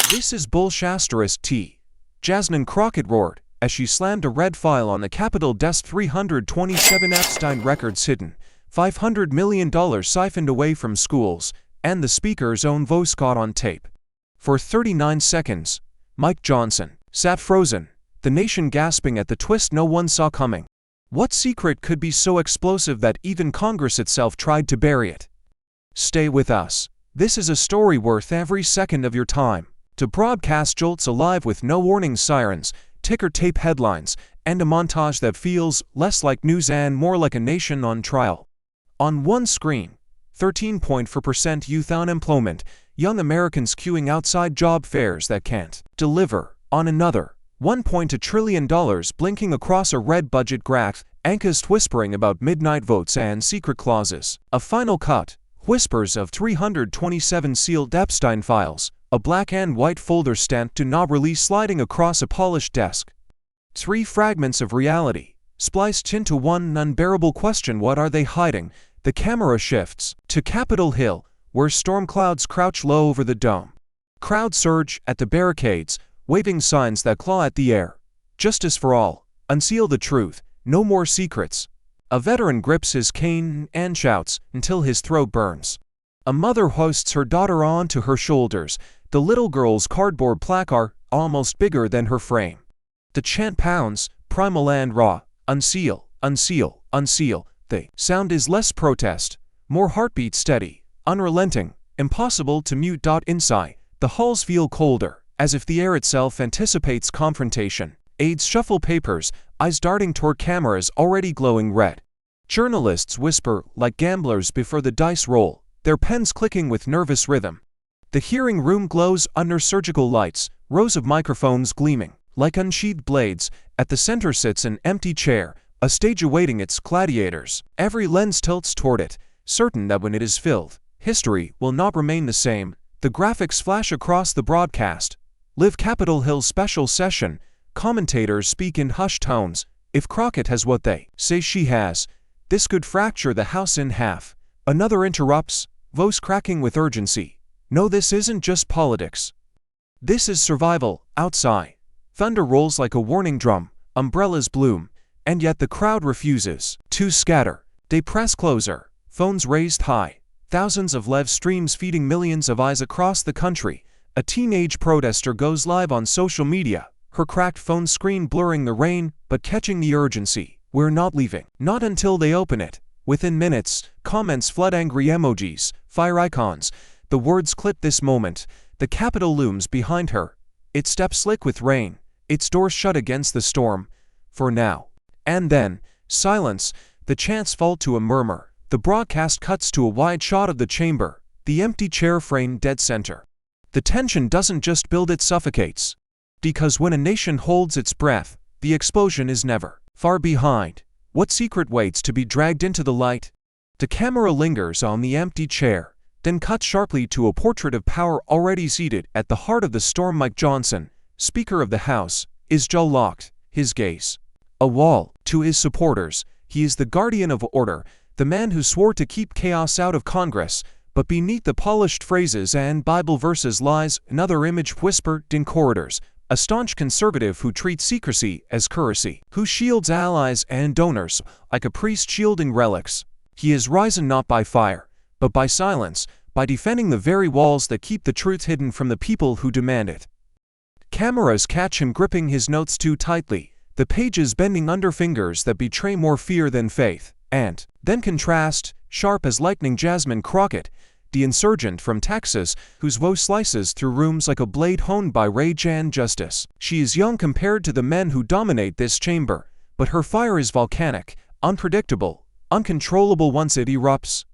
This is bullshit. Jasmine Crockett roared as she slammed a red file on the Capitol desk. 327 Epstein records hidden, $500 million siphoned away from schools, and the speaker's own voice caught on tape. For 39 seconds, Mike Johnson sat frozen, the nation gasping at the twist no one saw coming. What secret could be so explosive that even Congress itself tried to bury it? Stay with us. This is a story worth every second of your time. To broadcast jolts alive with no warning sirens, ticker tape headlines, and a montage that feels less like news and more like a nation on trial. On one screen, 13.4% youth unemployment, young Americans queuing outside job fairs that can't deliver. On another, $1.2 trillion blinking across a red budget graph, anchors whispering about midnight votes and secret clauses. A final cut, whispers of 327 sealed Epstein files, a black and white folder stamped "Do Not Release" sliding across a polished desk. 3 fragments of reality, spliced into one unbearable question: what are they hiding? The camera shifts to Capitol Hill, where storm clouds crouch low over the dome. Crowds surge at the barricades, waving signs that claw at the air. Justice for all. Unseal the truth. No more secrets. A veteran grips his cane and shouts until his throat burns. A mother hoists her daughter onto her shoulders, the little girl's cardboard placard almost bigger than her frame. The chant pounds, primal and raw. Unseal, unseal, unseal. The sound is less protest, more heartbeat, steady, unrelenting, impossible to mute. Inside, the halls feel colder, as if the air itself anticipates confrontation. Aides shuffle papers, eyes darting toward cameras already glowing red. Journalists whisper like gamblers before the dice roll, their pens clicking with nervous rhythm. The hearing room glows under surgical lights, rows of microphones gleaming like unsheathed blades. At the center sits an empty chair, a stage awaiting its gladiators. Every lens tilts toward it, certain that when it is filled, history will not remain the same. The graphics flash across the broadcast. Live Capitol Hill special session. Commentators speak in hushed tones. If Crockett has what they say she has, this could fracture the House in half. Another interrupts, voice cracking with urgency. No, this isn't just politics. This is survival. Outside, thunder rolls like a warning drum, umbrellas bloom, and yet the crowd refuses to scatter. They press closer, phones raised high, thousands of live streams feeding millions of eyes across the country. A teenage protester goes live on social media, her cracked phone screen blurring the rain but catching the urgency. We're not leaving. Not until they open it. Within minutes, comments flood, angry emojis, fire icons. The words clip: this moment. The Capitol looms behind her. Its steps slick with rain, its doors shut against the storm. For now. And then, silence. The chants fall to a murmur. The broadcast cuts to a wide shot of the chamber, the empty chair framed dead center. The tension doesn't just build, it suffocates. Because when a nation holds its breath, the explosion is never far behind. What secret waits to be dragged into the light? The camera lingers on the empty chair, then cuts sharply to a portrait of power already seated at the heart of the storm. Mike Johnson, Speaker of the House, is jaw locked, his gaze a wall. To his supporters, he is the guardian of order, the man who swore to keep chaos out of Congress. But beneath the polished phrases and Bible verses lies another image whispered in corridors. A staunch conservative who treats secrecy as currency, who shields allies and donors like a priest shielding relics. He is risen not by fire, but by silence, by defending the very walls that keep the truth hidden from the people who demand it. Cameras catch him gripping his notes too tightly, the pages bending under fingers that betray more fear than faith. And then contrast, sharp as lightning, Jasmine Crockett, the insurgent from Texas, whose voice slices through rooms like a blade honed by rage and justice. She is young compared to the men who dominate this chamber, but her fire is volcanic, unpredictable, uncontrollable once it erupts.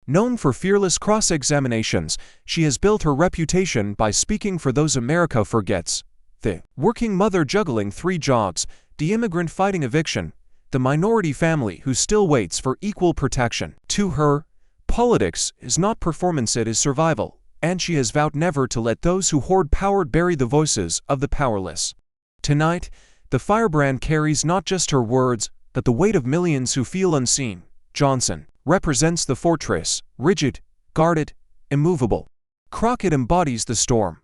Known for fearless cross-examinations, she has built her reputation by speaking for those America forgets. The working mother juggling 3 jobs, the immigrant fighting eviction, the minority family who still waits for equal protection. To her, politics is not performance, it is survival, and she has vowed never to let those who hoard power bury the voices of the powerless. Tonight, the firebrand carries not just her words, but the weight of millions who feel unseen. Johnson represents the fortress, rigid, guarded, immovable. Crockett embodies the storm,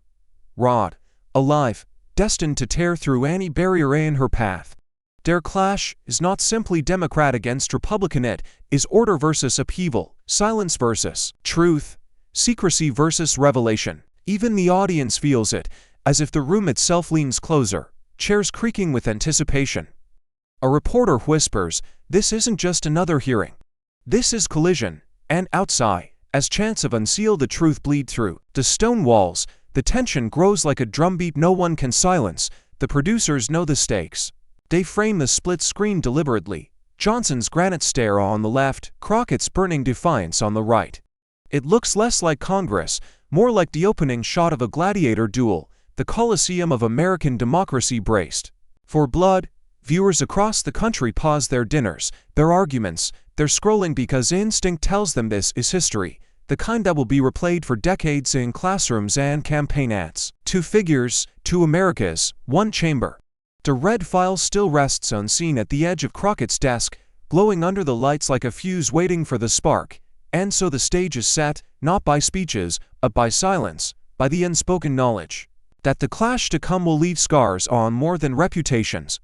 raw, alive, destined to tear through any barrier in her path. Their clash is not simply Democrat against Republican, it is order versus upheaval, silence versus truth, secrecy versus revelation. Even the audience feels it, as if the room itself leans closer, chairs creaking with anticipation. A reporter whispers, "This isn't just another hearing. This is collision," and outside, as chants of "unseal the truth" bleed through the stone walls, the tension grows like a drumbeat no one can silence. The producers know the stakes. They frame the split screen deliberately. Johnson's granite stare on the left, Crockett's burning defiance on the right. It looks less like Congress, more like the opening shot of a gladiator duel, the Colosseum of American democracy braced for blood. Viewers across the country pause their dinners, their arguments, their scrolling because instinct tells them this is history, the kind that will be replayed for decades in classrooms and campaign ads. Two figures, two Americas, one chamber. The red file still rests unseen at the edge of Crockett's desk, glowing under the lights like a fuse waiting for the spark. And so the stage is set, not by speeches, but by silence, by the unspoken knowledge that the clash to come will leave scars on more than reputations.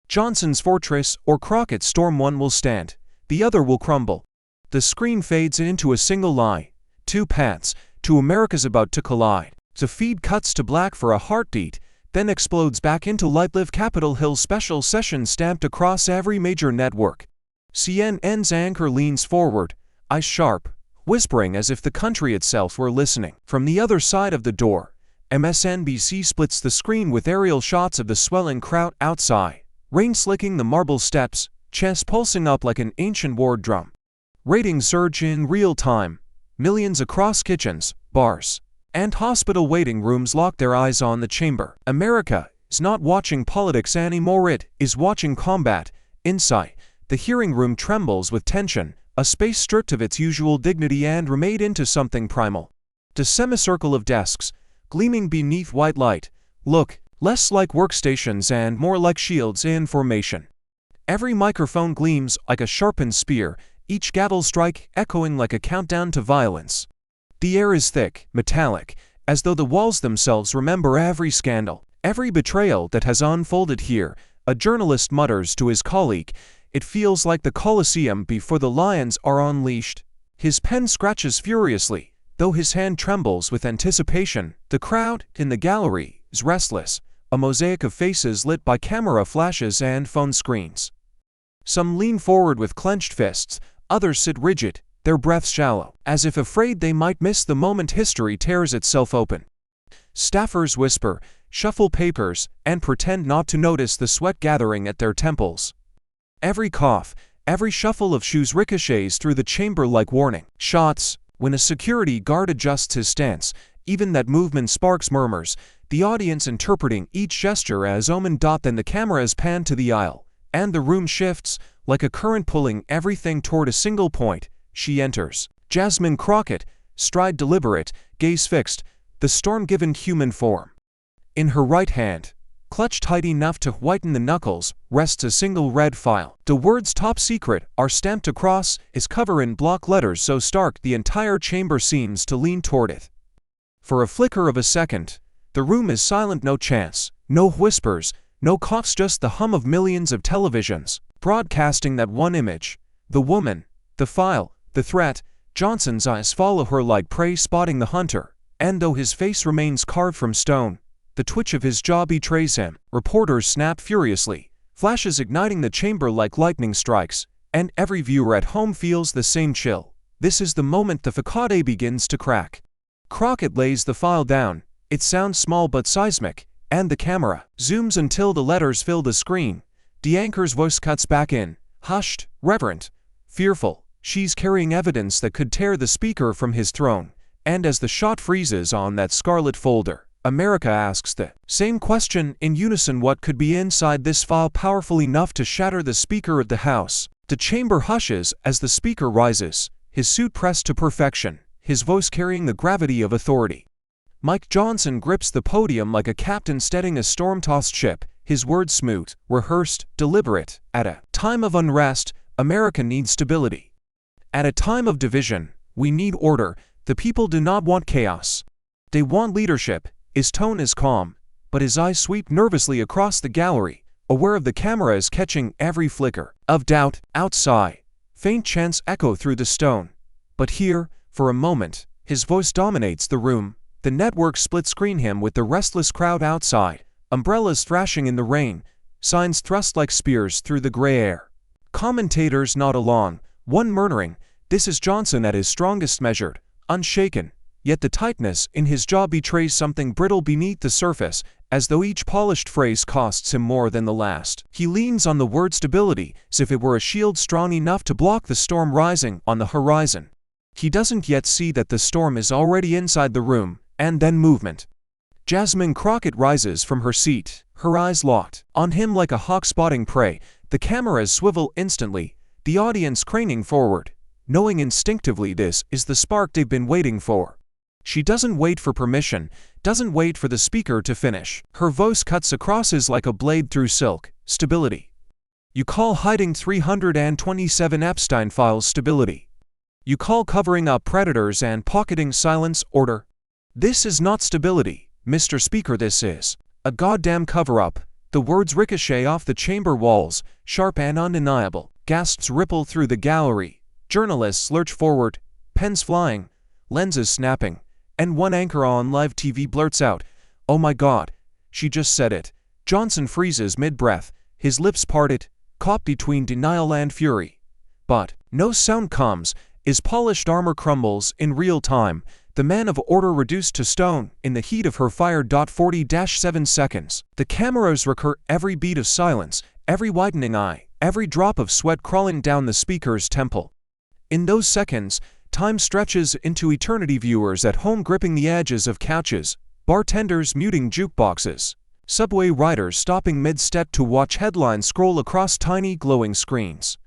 Johnson's fortress or Crockett's storm, one will stand, the other will crumble. The screen fades into a single lie. Two paths, two Americas about to collide. The feed cuts to black for a heartbeat, then explodes back into light. Live Capitol Hill special session stamped across every major network. CNN's anchor leans forward, eyes sharp, whispering as if the country itself were listening. From the other side of the door, MSNBC splits the screen with aerial shots of the swelling crowd outside. Rain slicking the marble steps, chest pulsing up like an ancient war drum. Ratings surge in real time. Millions across kitchens, bars, and hospital waiting rooms lock their eyes on the chamber. America is not watching politics anymore, it is watching combat. Inside, the hearing room trembles with tension, a space stripped of its usual dignity and remade into something primal. The semicircle of desks, gleaming beneath white light, look less like workstations and more like shields in formation. Every microphone gleams like a sharpened spear, each gavel strike echoing like a countdown to violence. The air is thick, metallic, as though the walls themselves remember every scandal, every betrayal that has unfolded here. A journalist mutters to his colleague, "It feels like the Colosseum before the lions are unleashed." His pen scratches furiously, though his hand trembles with anticipation. The crowd in the gallery is restless, a mosaic of faces lit by camera flashes and phone screens. Some lean forward with clenched fists, others sit rigid, their breaths shallow, as if afraid they might miss the moment history tears itself open. Staffers whisper, shuffle papers, and pretend not to notice the sweat gathering at their temples. Every cough, every shuffle of shoes ricochets through the chamber like warning shots. When a security guard adjusts his stance, even that movement sparks murmurs, the audience interpreting each gesture as omen. Then the cameras pan to the aisle, and the room shifts, like a current pulling everything toward a single point. She enters. Jasmine Crockett, stride deliberate, gaze fixed, the storm-given human form. In her right hand, clutched tight enough to whiten the knuckles, rests a single red file. The words "Top Secret" are stamped across its cover in block letters so stark the entire chamber seems to lean toward it. For a flicker of a second, the room is silent. No chants, no whispers, no coughs, just the hum of millions of televisions, broadcasting that one image. The woman, the file, the threat. Johnson's eyes follow her like prey spotting the hunter, and though his face remains carved from stone, the twitch of his jaw betrays him. Reporters snap furiously, flashes igniting the chamber like lightning strikes, and every viewer at home feels the same chill. This is the moment the facade begins to crack. Crockett lays the file down. It sounds small but seismic, and the camera zooms until the letters fill the screen. The anchor's voice cuts back in, hushed, reverent, fearful. She's carrying evidence that could tear the speaker from his throne. And as the shot freezes on that scarlet folder, America asks the same question in unison: what could be inside this file powerful enough to shatter the Speaker of the House? The chamber hushes as the speaker rises, his suit pressed to perfection, his voice carrying the gravity of authority. Mike Johnson grips the podium like a captain steadying a storm-tossed ship, his words smooth, rehearsed, deliberate. At a time of unrest, America needs stability. At a time of division, we need order. The people do not want chaos. They want leadership, His tone is calm, but his eyes sweep nervously across the gallery, aware of the camera is catching every flicker of doubt. Outside, faint chants echo through the stone. But here, for a moment, his voice dominates the room. The network split-screen him with the restless crowd outside, umbrellas thrashing in the rain, signs thrust like spears through the gray air. Commentators nod along, one murmuring, "This is Johnson at his strongest, measured, unshaken." Yet the tightness in his jaw betrays something brittle beneath the surface, as though each polished phrase costs him more than the last. He leans on the word stability, as if it were a shield strong enough to block the storm rising on the horizon. He doesn't yet see that the storm is already inside the room, and then movement. Jasmine Crockett rises from her seat, her eyes locked on him like a hawk spotting prey. The cameras swivel instantly, the audience craning forward, knowing instinctively this is the spark they've been waiting for. She doesn't wait for permission, doesn't wait for the speaker to finish. Her voice cuts across his like a blade through silk. Stability. You call hiding 327 Epstein files stability. You call covering up predators and pocketing silence order. This is not stability, Mr. Speaker, this is a goddamn cover-up. The words ricochet off the chamber walls, sharp and undeniable. Gasps ripple through the gallery. Journalists lurch forward, pens flying, lenses snapping, and one anchor on live TV blurts out, "Oh my God, she just said it." Johnson freezes mid-breath, his lips parted, caught between denial and fury. But no sound comes, his polished armor crumbles in real time, the man of order reduced to stone in the heat of her fire. 40-7 seconds. The cameras recur every beat of silence, every widening eye, every drop of sweat crawling down the speaker's temple. In those seconds, time stretches into eternity. Viewers at home gripping the edges of couches, bartenders muting jukeboxes, subway riders stopping mid-step to watch headlines scroll across tiny glowing screens.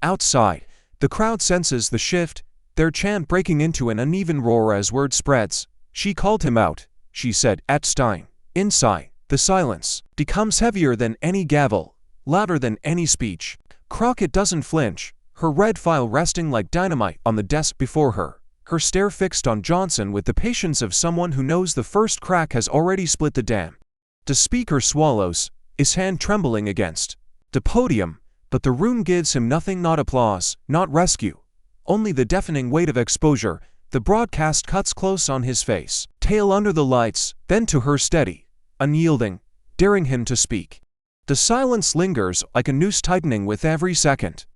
Outside, the crowd senses the shift, their chant breaking into an uneven roar as word spreads. "She called him out," she said, Epstein. Inside, the silence becomes heavier than any gavel, louder than any speech. Crockett doesn't flinch, her red file resting like dynamite on the desk before her, her stare fixed on Johnson with the patience of someone who knows the first crack has already split the dam. The speaker swallows, his hand trembling against the podium, but the room gives him nothing, not applause, not rescue, only the deafening weight of exposure. The broadcast cuts close on his face, tail under the lights, then to her, steady, unyielding, daring him to speak. The silence lingers like a noose tightening with every second.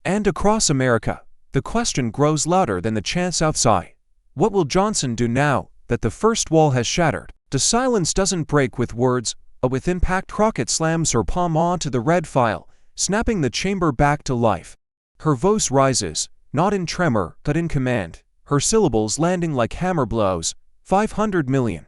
And across America, the question grows louder than the chants outside. What will Johnson do now that the first wall has shattered? The silence doesn't break with words, but with impact. Crockett slams her palm onto the red file, snapping the chamber back to life. Her voice rises, not in tremor, but in command, her syllables landing like hammer blows. $500 million.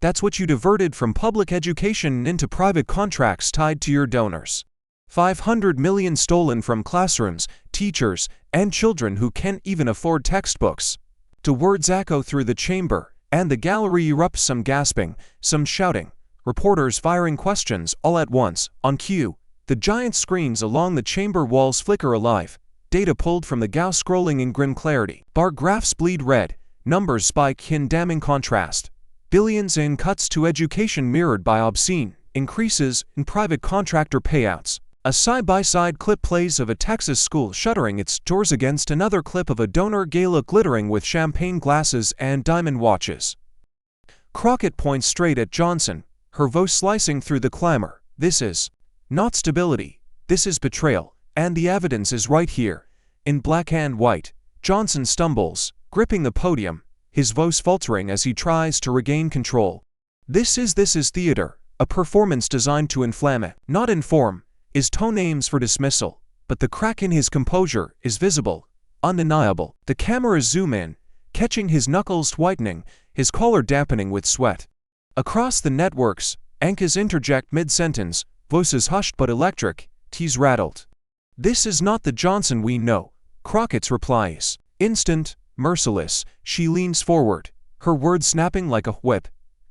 That's what you diverted from public education into private contracts tied to your donors. $500 million stolen from classrooms, teachers, and children who can't even afford textbooks. The words echo through the chamber, and the gallery erupts, some gasping, some shouting, reporters firing questions all at once. On cue, the giant screens along the chamber walls flicker alive, data pulled from the Gauss scrolling in grim clarity. Bar graphs bleed red, numbers spike in damning contrast. Billions in cuts to education mirrored by obscene increases in private contractor payouts. A side-by-side clip plays of a Texas school shuttering its doors against another clip of a donor gala glittering with champagne glasses and diamond watches. Crockett points straight at Johnson, her voice slicing through the clamor. This is not stability, this is betrayal, and the evidence is right here. In black and white, Johnson stumbles, gripping the podium, his voice faltering as he tries to regain control. This is theater, a performance designed to inflame it, not inform. His tone aims for dismissal, but the crack in his composure is visible, undeniable. The cameras zoom in, catching his knuckles whitening, his collar dampening with sweat. Across the networks, anchors interject mid-sentence, voices hushed but electric, teas rattled. This is not the Johnson we know, Crockett's reply is instant, merciless. She leans forward, her words snapping like a whip.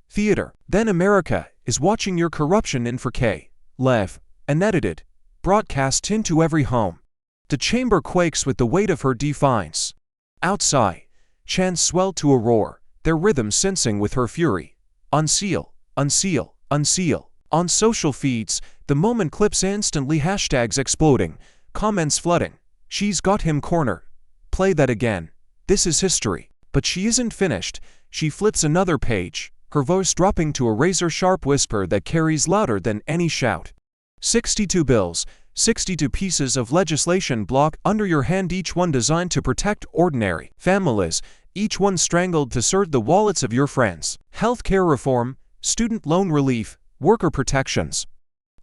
Theater. Then America is watching your corruption in 4K, live, unedited, broadcast into every home. The chamber quakes with the weight of her defiance. Outside, chants swell to a roar, their rhythm sensing with her fury. Unseal, unseal, unseal. On social feeds, the moment clips instantly, hashtags exploding, comments flooding. She's got him cornered. Play that again. This is history. But she isn't finished. She flips another page, her voice dropping to a razor-sharp whisper that carries louder than any shout. 62 bills, 62 pieces of legislation block under your hand, each one designed to protect ordinary families, each one strangled to serve the wallets of your friends. Healthcare reform, student loan relief, worker protections.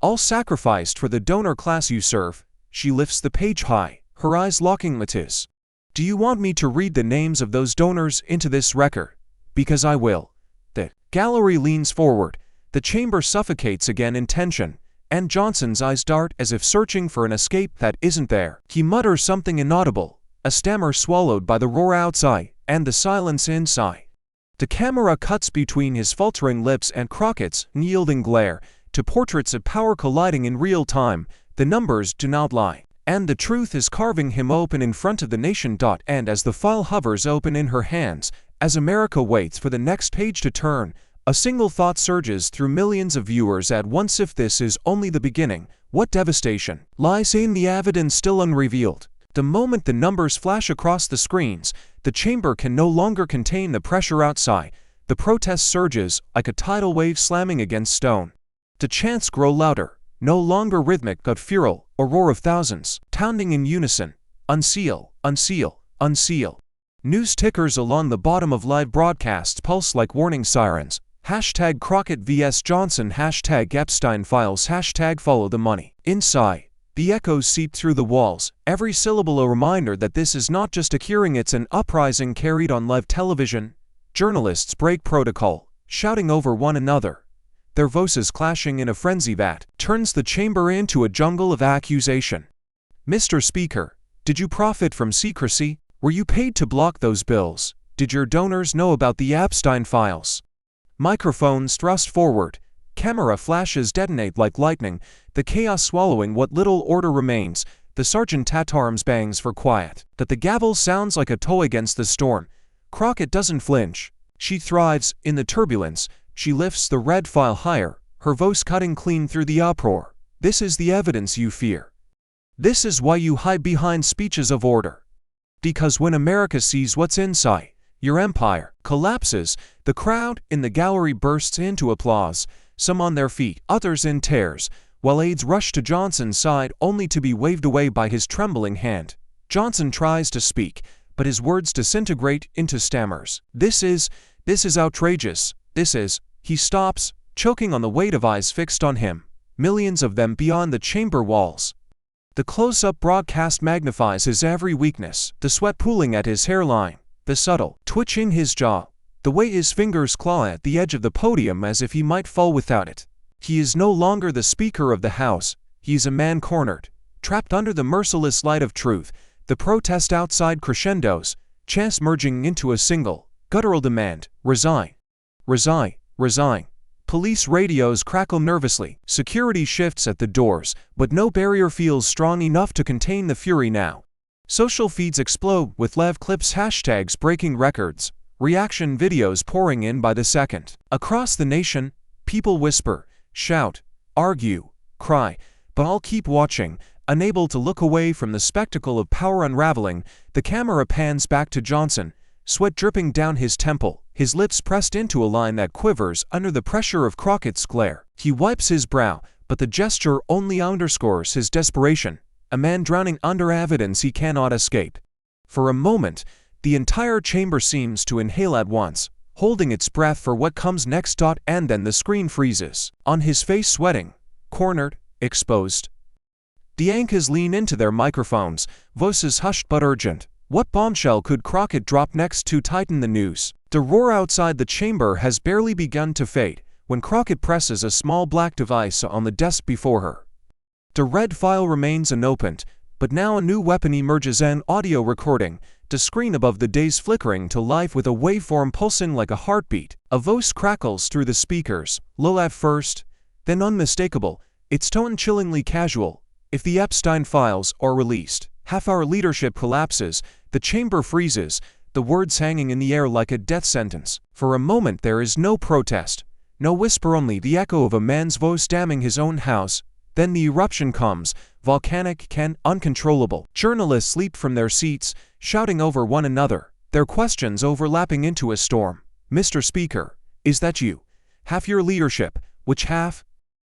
All sacrificed for the donor class you serve. She lifts the page high, her eyes locking Matisse. Do you want me to read the names of those donors into this record? Because I will. The gallery leans forward. The chamber suffocates again in tension, and Johnson's eyes dart as if searching for an escape that isn't there. He mutters something inaudible, a stammer swallowed by the roar outside and the silence inside. The camera cuts between his faltering lips and Crockett's unyielding glare to portraits of power colliding in real time. The numbers do not lie, and the truth is carving him open in front of the nation. And as the file hovers open in her hands, as America waits for the next page to turn, a single thought surges through millions of viewers at once. If this is only the beginning, what devastation lies in the evidence still unrevealed? The moment the numbers flash across the screens, the chamber can no longer contain the pressure outside. The protest surges like a tidal wave slamming against stone. The chants grow louder, no longer rhythmic but feral, a roar of thousands, pounding in unison. Unseal, unseal, unseal. News tickers along the bottom of live broadcasts pulse like warning sirens. Hashtag Crockett vs. Johnson, hashtag Epstein Files, hashtag Follow the Money. Inside, the echoes seep through the walls, every syllable a reminder that this is not just a hearing, it's an uprising carried on live television. Journalists break protocol, shouting over one another, their voices clashing in a frenzy that turns the chamber into a jungle of accusation. Mr. Speaker, did you profit from secrecy? Were you paid to block those bills? Did your donors know about the Epstein files? Microphones thrust forward, camera flashes detonate like lightning, the chaos swallowing what little order remains. The sergeant at arms bangs for quiet, that the gavel sounds like a toy against the storm. Crockett doesn't flinch. She thrives in the turbulence. She lifts the red file higher, her voice cutting clean through the uproar. This is the evidence you fear. This is why you hide behind speeches of order. Because when America sees what's inside, your empire collapses. The crowd in the gallery bursts into applause, some on their feet, others in tears, while aides rush to Johnson's side only to be waved away by his trembling hand. Johnson tries to speak, but his words disintegrate into stammers. This is outrageous. This is. He stops, choking on the weight of eyes fixed on him, millions of them beyond the chamber walls. The close-up broadcast magnifies his every weakness, the sweat pooling at his hairline, the subtle twitch in his jaw, the way his fingers claw at the edge of the podium as if he might fall without it. He is no longer the Speaker of the House. He is a man cornered, trapped under the merciless light of truth. The protest outside crescendos, chants merging into a single, guttural demand: resign, resign, resign. Police radios crackle nervously, security shifts at the doors, but no barrier feels strong enough to contain the fury now. Social feeds explode with live clips, hashtags breaking records, reaction videos pouring in by the second. Across the nation, people whisper, shout, argue, cry, but all keep watching, unable to look away from the spectacle of power unraveling. The camera pans back to Johnson, sweat dripping down his temple, his lips pressed into a line that quivers under the pressure of Crockett's glare. He wipes his brow, but the gesture only underscores his desperation, a man drowning under evidence he cannot escape. For a moment, the entire chamber seems to inhale at once, holding its breath for what comes next. And then the screen freezes, on his face sweating, cornered, exposed. The anchors lean into their microphones, voices hushed but urgent. What bombshell could Crockett drop next to tighten the news? The roar outside the chamber has barely begun to fade when Crockett presses a small black device on the desk before her. The red file remains unopened, but now a new weapon emerges, an audio recording, the screen above the days flickering to life with a waveform pulsing like a heartbeat. A voice crackles through the speakers, low at first, then unmistakable, its tone chillingly casual. If the Epstein files are released, half our leadership collapses. The chamber freezes, the words hanging in the air like a death sentence. For a moment there is no protest, No whisper, only the echo of a man's voice damning his own house. Then the eruption comes, volcanic, uncontrollable. Journalists leap from their seats, shouting over one another, their questions overlapping into a storm. Mr. Speaker, is that you? Half your leadership. Which half?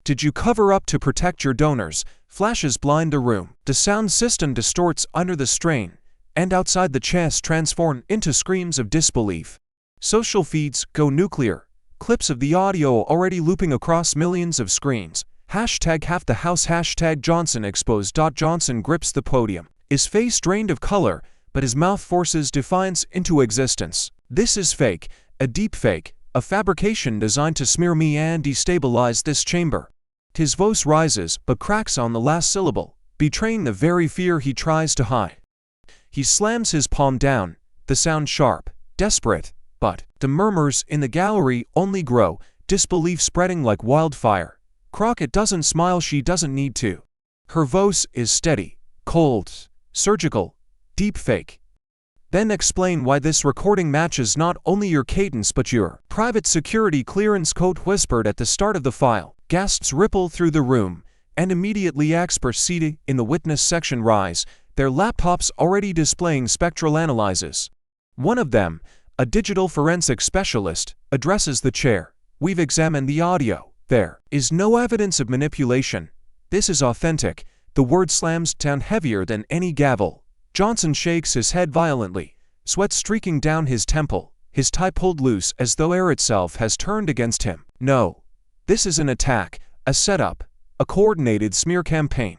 Did you cover up to protect your donors? Flashes blind the room. The sound system distorts under the strain, and outside the chest transform into screams of disbelief. Social feeds go nuclear. Clips of the audio already looping across millions of screens. Hashtag half the house, hashtag Johnson exposed. Johnson grips the podium, his face drained of color, but his mouth forces defiance into existence. This is fake, a deep fake, a fabrication designed to smear me and destabilize this chamber. His voice rises but cracks on the last syllable, betraying the very fear he tries to hide. He slams his palm down, the sound sharp, desperate, but the murmurs in the gallery only grow, disbelief spreading like wildfire. Crockett doesn't smile, she doesn't need to. Her voice is steady, cold, surgical, deep fake. Then explain why this recording matches not only your cadence but your private security clearance code whispered at the start of the file. Gasps ripple through the room, and immediately experts seated in the witness section rise, their laptops already displaying spectral analyses. One of them, a digital forensic specialist, addresses the chair. We've examined the audio. There is no evidence of manipulation. This is authentic. The word slams down heavier than any gavel. Johnson shakes his head violently, sweat streaking down his temple, his tie pulled loose as though air itself has turned against him. No. This is an attack, a setup, a coordinated smear campaign.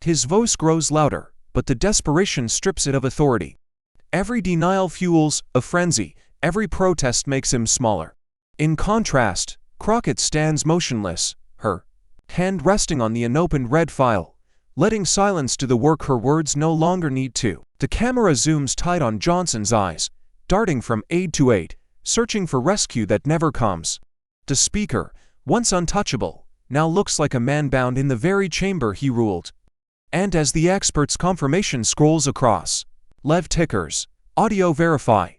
His voice grows louder, but the desperation strips it of authority. Every denial fuels a frenzy, every protest makes him smaller. In contrast, Crockett stands motionless, her hand resting on the unopened red file, letting silence do the work her words no longer need to. The camera zooms tight on Johnson's eyes, darting from aid to aid, searching for rescue that never comes. The speaker, once untouchable, now looks like a man bound in the very chamber he ruled. And as the expert's confirmation scrolls across, Lev tickers, audio verify,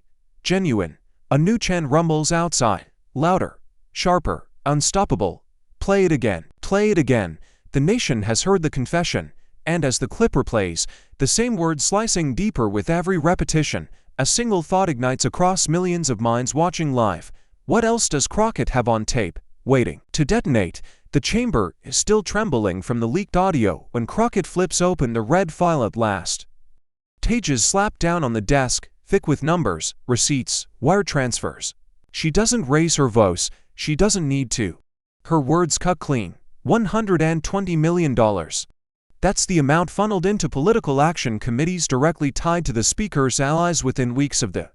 genuine, a new chant rumbles outside, louder, sharper, unstoppable. Play it again, play it again. The nation has heard the confession, and as the clip replays, the same words slicing deeper with every repetition, a single thought ignites across millions of minds watching live. What else does Crockett have on tape, waiting to detonate? The chamber is still trembling from the leaked audio when Crockett flips open the red file at last. Pages slap down on the desk, thick with numbers, receipts, wire transfers. She doesn't raise her voice, she doesn't need to. Her words cut clean. $120 million. That's the amount funneled into political action committees directly tied to the speaker's allies within weeks of the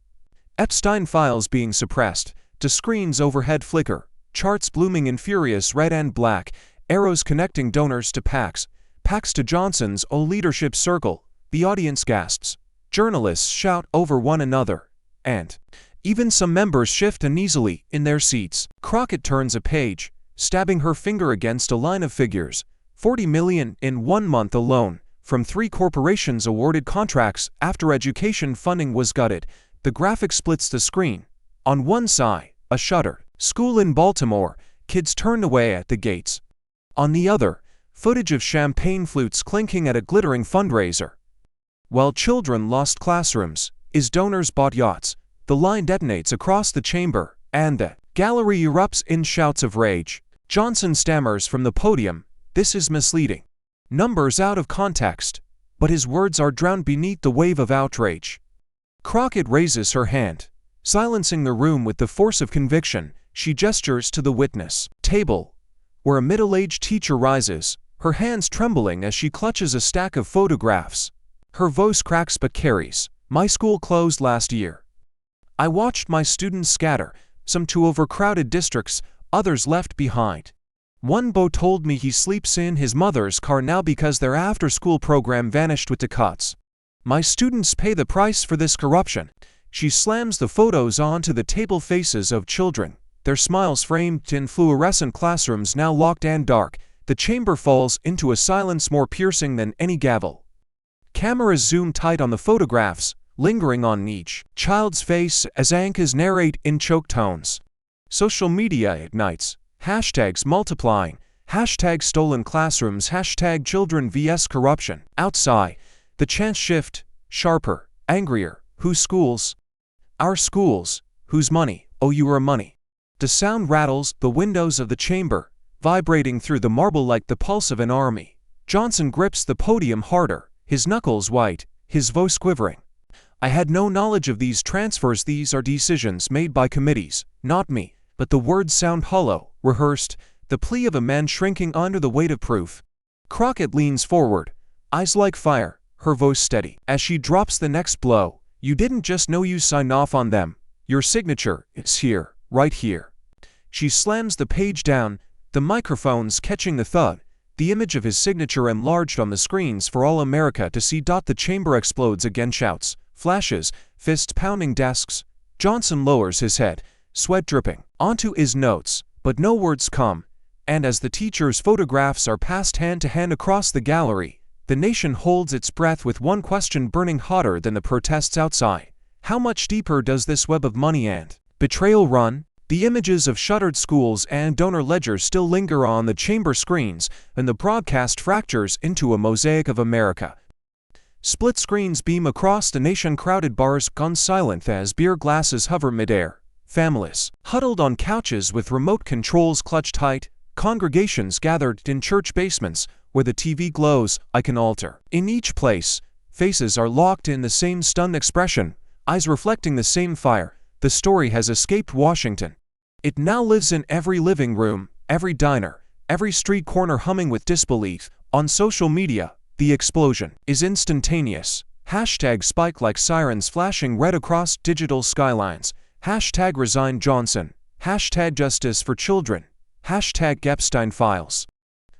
Epstein files being suppressed. The screens overhead flicker, charts blooming in furious red and black, arrows connecting donors to PACs, PACs to Johnson's own leadership circle. The audience gasps. Journalists shout over one another, and even some members shift uneasily in their seats. Crockett turns a page, stabbing her finger against a line of figures. 40 million in 1 month alone, from 3 corporations awarded contracts after education funding was gutted. The graphic splits the screen. On one side, a shuttered school in Baltimore, kids turned away at the gates. On the other, footage of champagne flutes clinking at a glittering fundraiser. While children lost classrooms, as donors bought yachts, the line detonates across the chamber, and the gallery erupts in shouts of rage. Johnson stammers from the podium, "This is misleading. Numbers out of context," but his words are drowned beneath the wave of outrage. Crockett raises her hand. Silencing the room with the force of conviction, she gestures to the witness table, where a middle-aged teacher rises, her hands trembling as she clutches a stack of photographs. Her voice cracks but carries. "My school closed last year. I watched my students scatter, some to overcrowded districts, others left behind. One boy told me he sleeps in his mother's car now because their after-school program vanished with the cuts. My students pay the price for this corruption." She slams the photos onto the table, faces of children, their smiles framed in fluorescent classrooms now locked and dark. The chamber falls into a silence more piercing than any gavel. Cameras zoom tight on the photographs, lingering on each child's face as anchors narrate in choked tones. Social media ignites. Hashtags multiplying. Hashtag stolen classrooms. Hashtag children vs corruption. Outside, the chants shift, sharper, angrier. Whose schools? Our schools. Whose money? Oh, your money. The sound rattles the windows of the chamber, vibrating through the marble like the pulse of an army. Johnson grips the podium harder, his knuckles white, his voice quivering. I had no knowledge of these transfers. These are decisions made by committees, not me. But the words sound hollow, rehearsed, the plea of a man shrinking under the weight of proof. Crockett leans forward, eyes like fire, her voice steady. As she drops the next blow, you didn't just know you signed off on them. Your signature is here, right here. She slams the page down, the microphones catching the thud, the image of his signature enlarged on the screens for all America to see. The chamber explodes again, shouts, flashes, fists pounding desks. Johnson lowers his head, sweat dripping, onto his notes, but no words come, and as the teacher's photographs are passed hand to hand across the gallery, the nation holds its breath with one question burning hotter than the protests outside. How much deeper does this web of money and betrayal run? The images of shuttered schools and donor ledgers still linger on the chamber screens, and the broadcast fractures into a mosaic of America. Split screens beam across the nation, crowded bars gone silent as beer glasses hover midair. Families, huddled on couches with remote controls clutched tight, congregations gathered in church basements where the TV glows like an altar. In each place, faces are locked in the same stunned expression, eyes reflecting the same fire. The story has escaped Washington. It now lives in every living room, every diner, every street corner, humming with disbelief. On social media, the explosion is instantaneous. Hashtag spike like sirens flashing red across digital skylines. Hashtag resign Johnson. Hashtag justice for children. Hashtag Epstein files.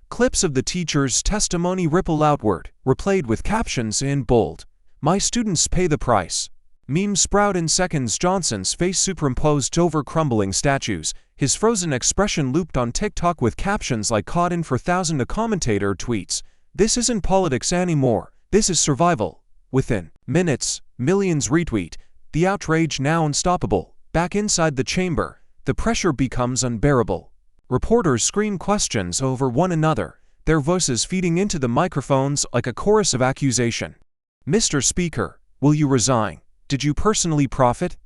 Clips of the teacher's testimony ripple outward, replayed with captions in bold. My students pay the price. Memes sprout in seconds. Johnson's face superimposed over crumbling statues, his frozen expression looped on TikTok with captions like caught in 4,000. A commentator tweets, "This isn't politics anymore, this is survival." Within minutes, millions retweet, the outrage now unstoppable. Back inside the chamber, the pressure becomes unbearable. Reporters scream questions over one another, their voices feeding into the microphones like a chorus of accusation. Mr. Speaker, will you resign? Did you personally profit?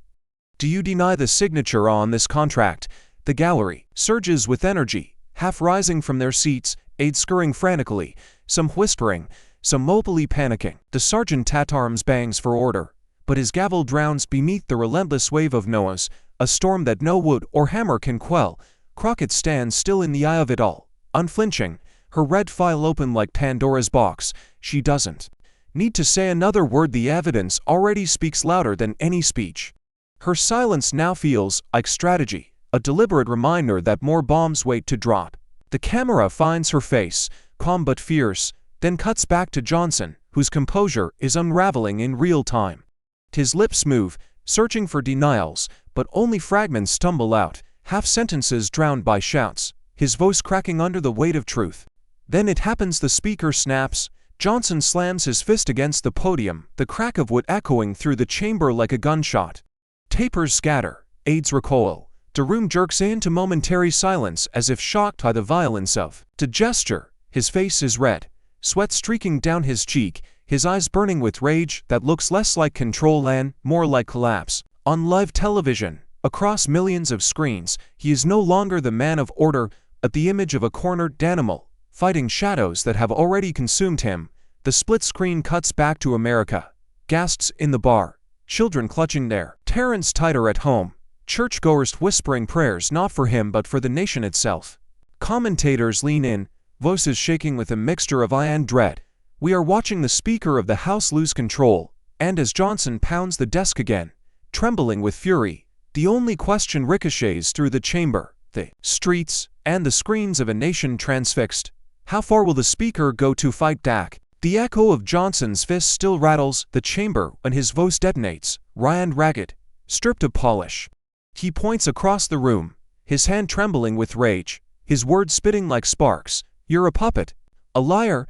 Do you deny the signature on this contract? The gallery surges with energy, half rising from their seats, aides scurrying frantically, some whispering, some mopily panicking. The sergeant at arms bangs for order, but his gavel drowns beneath the relentless wave of no's, a storm that no wood or hammer can quell. Crockett stands still in the eye of it all, unflinching, her red file open like Pandora's box. She doesn't need to say another word. The evidence already speaks louder than any speech. Her silence now feels like strategy, a deliberate reminder that more bombs wait to drop. The camera finds her face, calm but fierce, then cuts back to Johnson, whose composure is unraveling in real time. His lips move, searching for denials, but only fragments stumble out, half sentences drowned by shouts, his voice cracking under the weight of truth. Then it happens. The speaker snaps. Johnson slams his fist against the podium, the crack of wood echoing through the chamber like a gunshot. Tapers scatter, aides recoil. The room jerks into momentary silence as if shocked by the violence of the gesture. His face is red, sweat streaking down his cheek, his eyes burning with rage that looks less like control and more like collapse. On live television, across millions of screens, he is no longer the man of order, but the image of a cornered animal, fighting shadows that have already consumed him. The split screen cuts back to America. Guests in the bar, children clutching their parents tighter at home, churchgoers whispering prayers not for him but for the nation itself. Commentators lean in, voices shaking with a mixture of awe and dread. We are watching the Speaker of the House lose control, and as Johnson pounds the desk again, trembling with fury, the only question ricochets through the chamber, the streets, and the screens of a nation transfixed. How far will the Speaker go to fight back? The echo of Johnson's fist still rattles the chamber when his voice detonates, raw and ragged, stripped of polish. He points across the room, his hand trembling with rage, his words spitting like sparks. You're a puppet, a liar,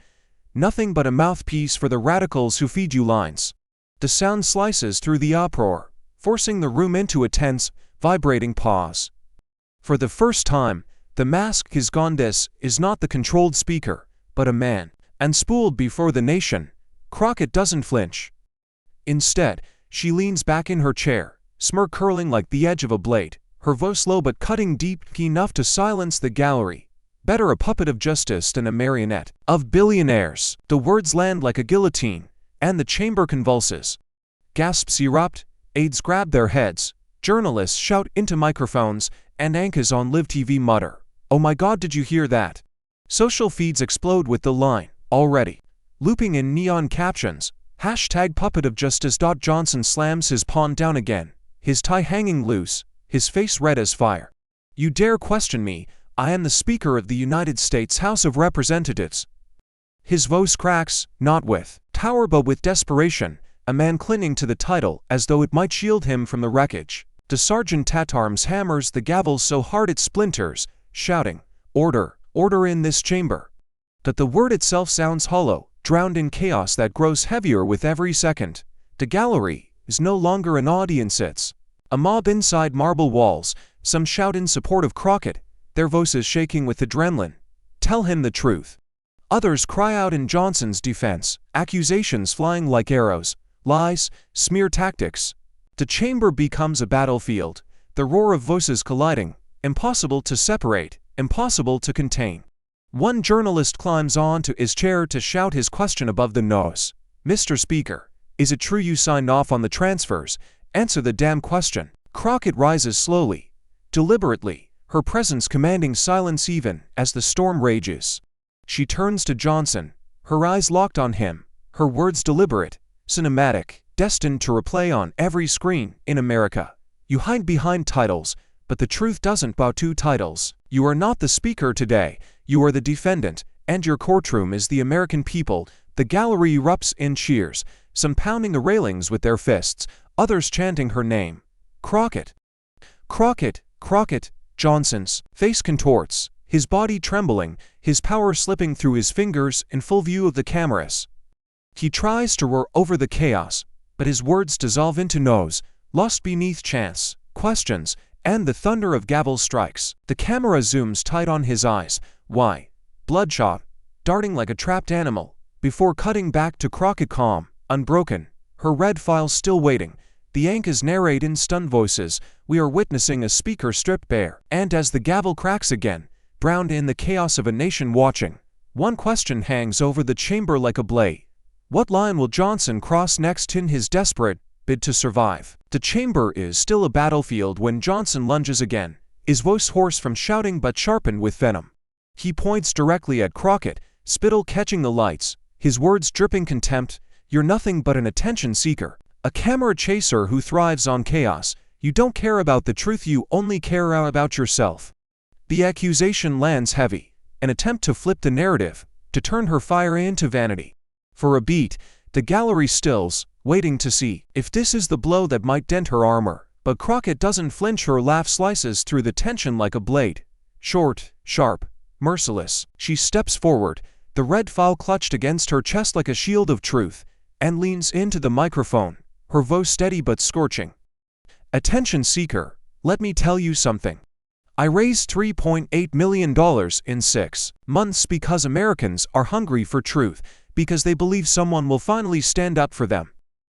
nothing but a mouthpiece for the radicals who feed you lines. The sound slices through the uproar, forcing the room into a tense, vibrating pause. For the first time, The mask is gone. This is not the controlled speaker, but a man. Unspooled before the nation, Crockett doesn't flinch. Instead, she leans back in her chair, smirk curling like the edge of a blade, her voice low but cutting deep enough to silence the gallery. Better a puppet of justice than a marionette of billionaires. The words land like a guillotine, and the chamber convulses. Gasps erupt, aides grab their heads, journalists shout into microphones, and anchors on live TV mutter, "Oh my God, did you hear that?" Social feeds explode with the line, "Already," looping in neon captions, #puppet of justice. Johnson slams his pawn down again, his tie hanging loose, his face red as fire. "You dare question me? I am the Speaker of the United States House of Representatives." His voice cracks, not with power but with desperation, a man clinging to the title as though it might shield him from the wreckage. The sergeant at arms hammers the gavel so hard it splinters, shouting, "Order, order in this chamber." But the word itself sounds hollow, drowned in chaos that grows heavier with every second. The gallery is no longer an audience, it's a mob inside marble walls. Some shout in support of Crockett, their voices shaking with adrenaline. "Tell him the truth." Others cry out in Johnson's defense, accusations flying like arrows, lies, smear tactics. The chamber becomes a battlefield, the roar of voices colliding, impossible to separate, impossible to contain. One journalist climbs onto his chair to shout his question above the noise. "Mr. Speaker, is it true you signed off on the transfers? Answer the damn question." Crockett rises slowly, deliberately, her presence commanding silence even as the storm rages. She turns to Johnson, her eyes locked on him, her words deliberate, cinematic, destined to replay on every screen in America. "You hide behind titles, but the truth doesn't bow to titles. You are not the speaker today, you are the defendant, and your courtroom is the American people." The gallery erupts in cheers, some pounding the railings with their fists, others chanting her name. "Crockett! Crockett! Crockett!" Johnson's face contorts, his body trembling, his power slipping through his fingers in full view of the cameras. He tries to roar over the chaos, but his words dissolve into no's, lost beneath chants, questions, and the thunder of gavel strikes. The camera zooms tight on his eyes, wide, bloodshot, darting like a trapped animal, before cutting back to Crockett calm, unbroken, her red file still waiting. The anchors narrate in stunned voices, "We are witnessing a speaker stripped bare." And as the gavel cracks again, drowned in the chaos of a nation watching, one question hangs over the chamber like a blade. What line will Johnson cross next in his desperate bid to survive? The chamber is still a battlefield when Johnson lunges again, his voice hoarse from shouting but sharpened with venom. He points directly at Crockett, spittle catching the lights, his words dripping contempt. "You're nothing but an attention seeker, a camera chaser who thrives on chaos. You don't care about the truth, you only care about yourself." The accusation lands heavy, an attempt to flip the narrative, to turn her fire into vanity. For a beat, the gallery stills, waiting to see if this is the blow that might dent her armor. But Crockett doesn't flinch, her laugh slices through the tension like a blade. Short, sharp, merciless, she steps forward, the red file clutched against her chest like a shield of truth, and leans into the microphone, her voice steady but scorching. "Attention seeker, let me tell you something. I raised $3.8 million in 6 months because Americans are hungry for truth, because they believe someone will finally stand up for them.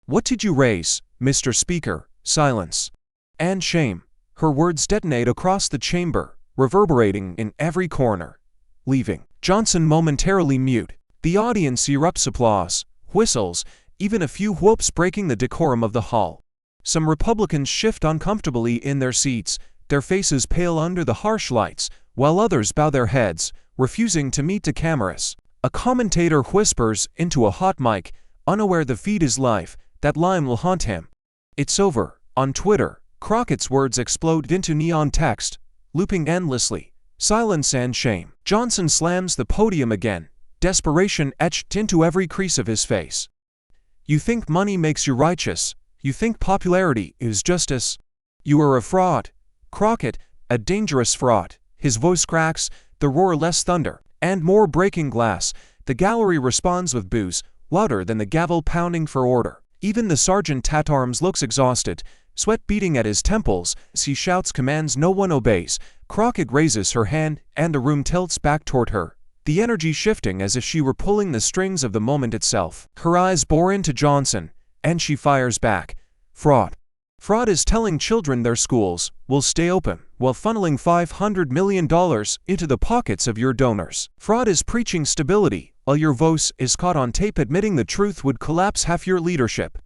What did you raise, Mr. Speaker?" Silence. And shame. Her words detonate across the chamber, reverberating in every corner. Leaving Johnson momentarily mute. The audience erupts applause, whistles, even a few whoops breaking the decorum of the hall. Some Republicans shift uncomfortably in their seats, their faces pale under the harsh lights, while others bow their heads, refusing to meet the cameras. A commentator whispers into a hot mic, unaware the feed is live, that line will haunt him. "It's over." On Twitter, Crockett's words explode into neon text, looping endlessly. Silence and shame. Johnson slams the podium again, desperation etched into every crease of his face. "You think money makes you righteous? You think popularity is justice? You are a fraud. Crockett, a dangerous fraud." His voice cracks, the roar less thunder, and more breaking glass. The gallery responds with boos, louder than the gavel pounding for order. Even the sergeant at arms looks exhausted, sweat beating at his temples as he shouts commands no one obeys. Crockett raises her hand, and the room tilts back toward her, the energy shifting as if she were pulling the strings of the moment itself. Her eyes bore into Johnson, and she fires back. Fraud. Fraud is telling children their schools will stay open while funneling $500 million into the pockets of your donors. Fraud is preaching stability while your voice is caught on tape admitting the truth would collapse half your leadership.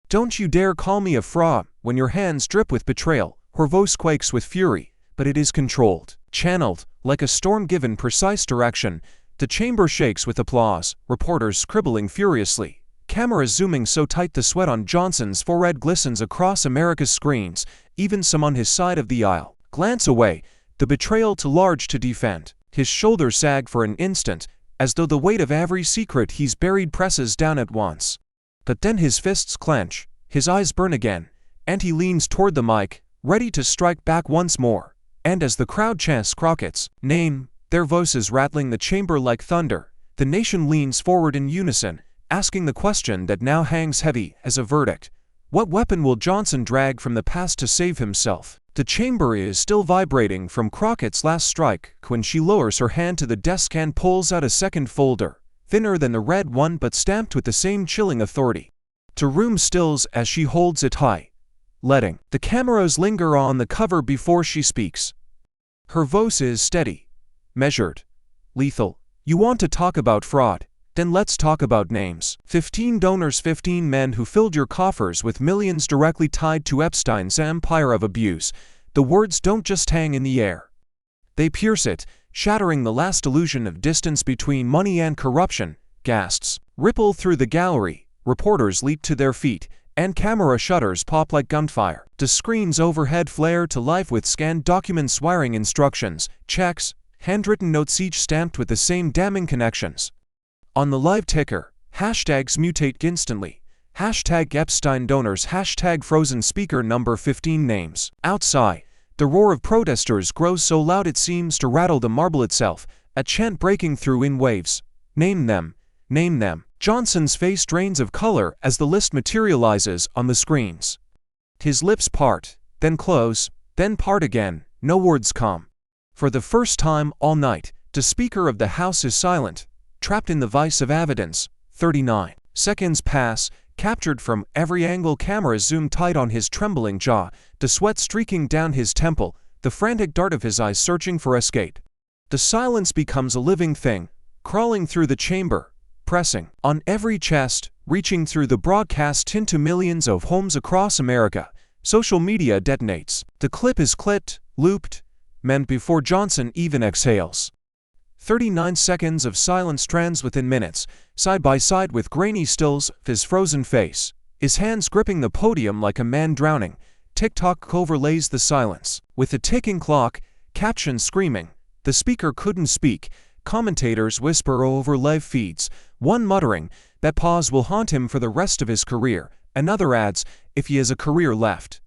Don't you dare call me a fraud when your hands drip with betrayal. Her voice quakes with fury, but it is controlled, channeled, like a storm given precise direction. The chamber shakes with applause, reporters scribbling furiously. Cameras zooming so tight the sweat on Johnson's forehead glistens across America's screens, even some on his side of the aisle. Glance away, the betrayal too large to defend. His shoulders sag for an instant, as though the weight of every secret he's buried presses down at once. But then his fists clench, his eyes burn again, and he leans toward the mic, ready to strike back once more. And as the crowd chants Crockett's name, their voices rattling the chamber like thunder, the nation leans forward in unison, asking the question that now hangs heavy as a verdict. What weapon will Johnson drag from the past to save himself? The chamber is still vibrating from Crockett's last strike when she lowers her hand to the desk and pulls out a second folder, thinner than the red one but stamped with the same chilling authority. The room stills as she holds it high, letting the cameras linger on the cover before she speaks. Her voice is steady, measured, lethal. You want to talk about fraud? Then let's talk about names. 15 donors, 15 men who filled your coffers with millions directly tied to Epstein's empire of abuse. The words don't just hang in the air. They pierce it, shattering the last illusion of distance between money and corruption. Gasps ripple through the gallery, reporters leap to their feet, and camera shutters pop like gunfire. The screens overhead flare to life with scanned documents, wiring instructions, checks, handwritten notes, each stamped with the same damning connections. On the live ticker, hashtags mutate instantly. Hashtag Epstein donors, hashtag frozen speaker number 15 names. Outside, the roar of protesters grows so loud it seems to rattle the marble itself, a chant breaking through in waves. Name them. Name them. Johnson's face drains of color as the list materializes on the screens. His lips part, then close, then part again. No words come. For the first time all night, the Speaker of the House is silent, trapped in the vice of evidence. 39 seconds pass, captured from every angle, cameras zoom tight on his trembling jaw, the sweat streaking down his temple, the frantic dart of his eyes searching for escape. The silence becomes a living thing, crawling through the chamber, pressing on every chest, reaching through the broadcast into millions of homes across America. Social media detonates. The clip is clipped, looped, meant before Johnson even exhales. 39 seconds of silence strands within minutes, side by side with grainy stills of his frozen face, his hands gripping the podium like a man drowning. Tick-tock overlays the silence. With a ticking clock, captions screaming, the speaker couldn't speak. Commentators whisper over live feeds, one muttering, that pause will haunt him for the rest of his career. Another adds, if he has a career left.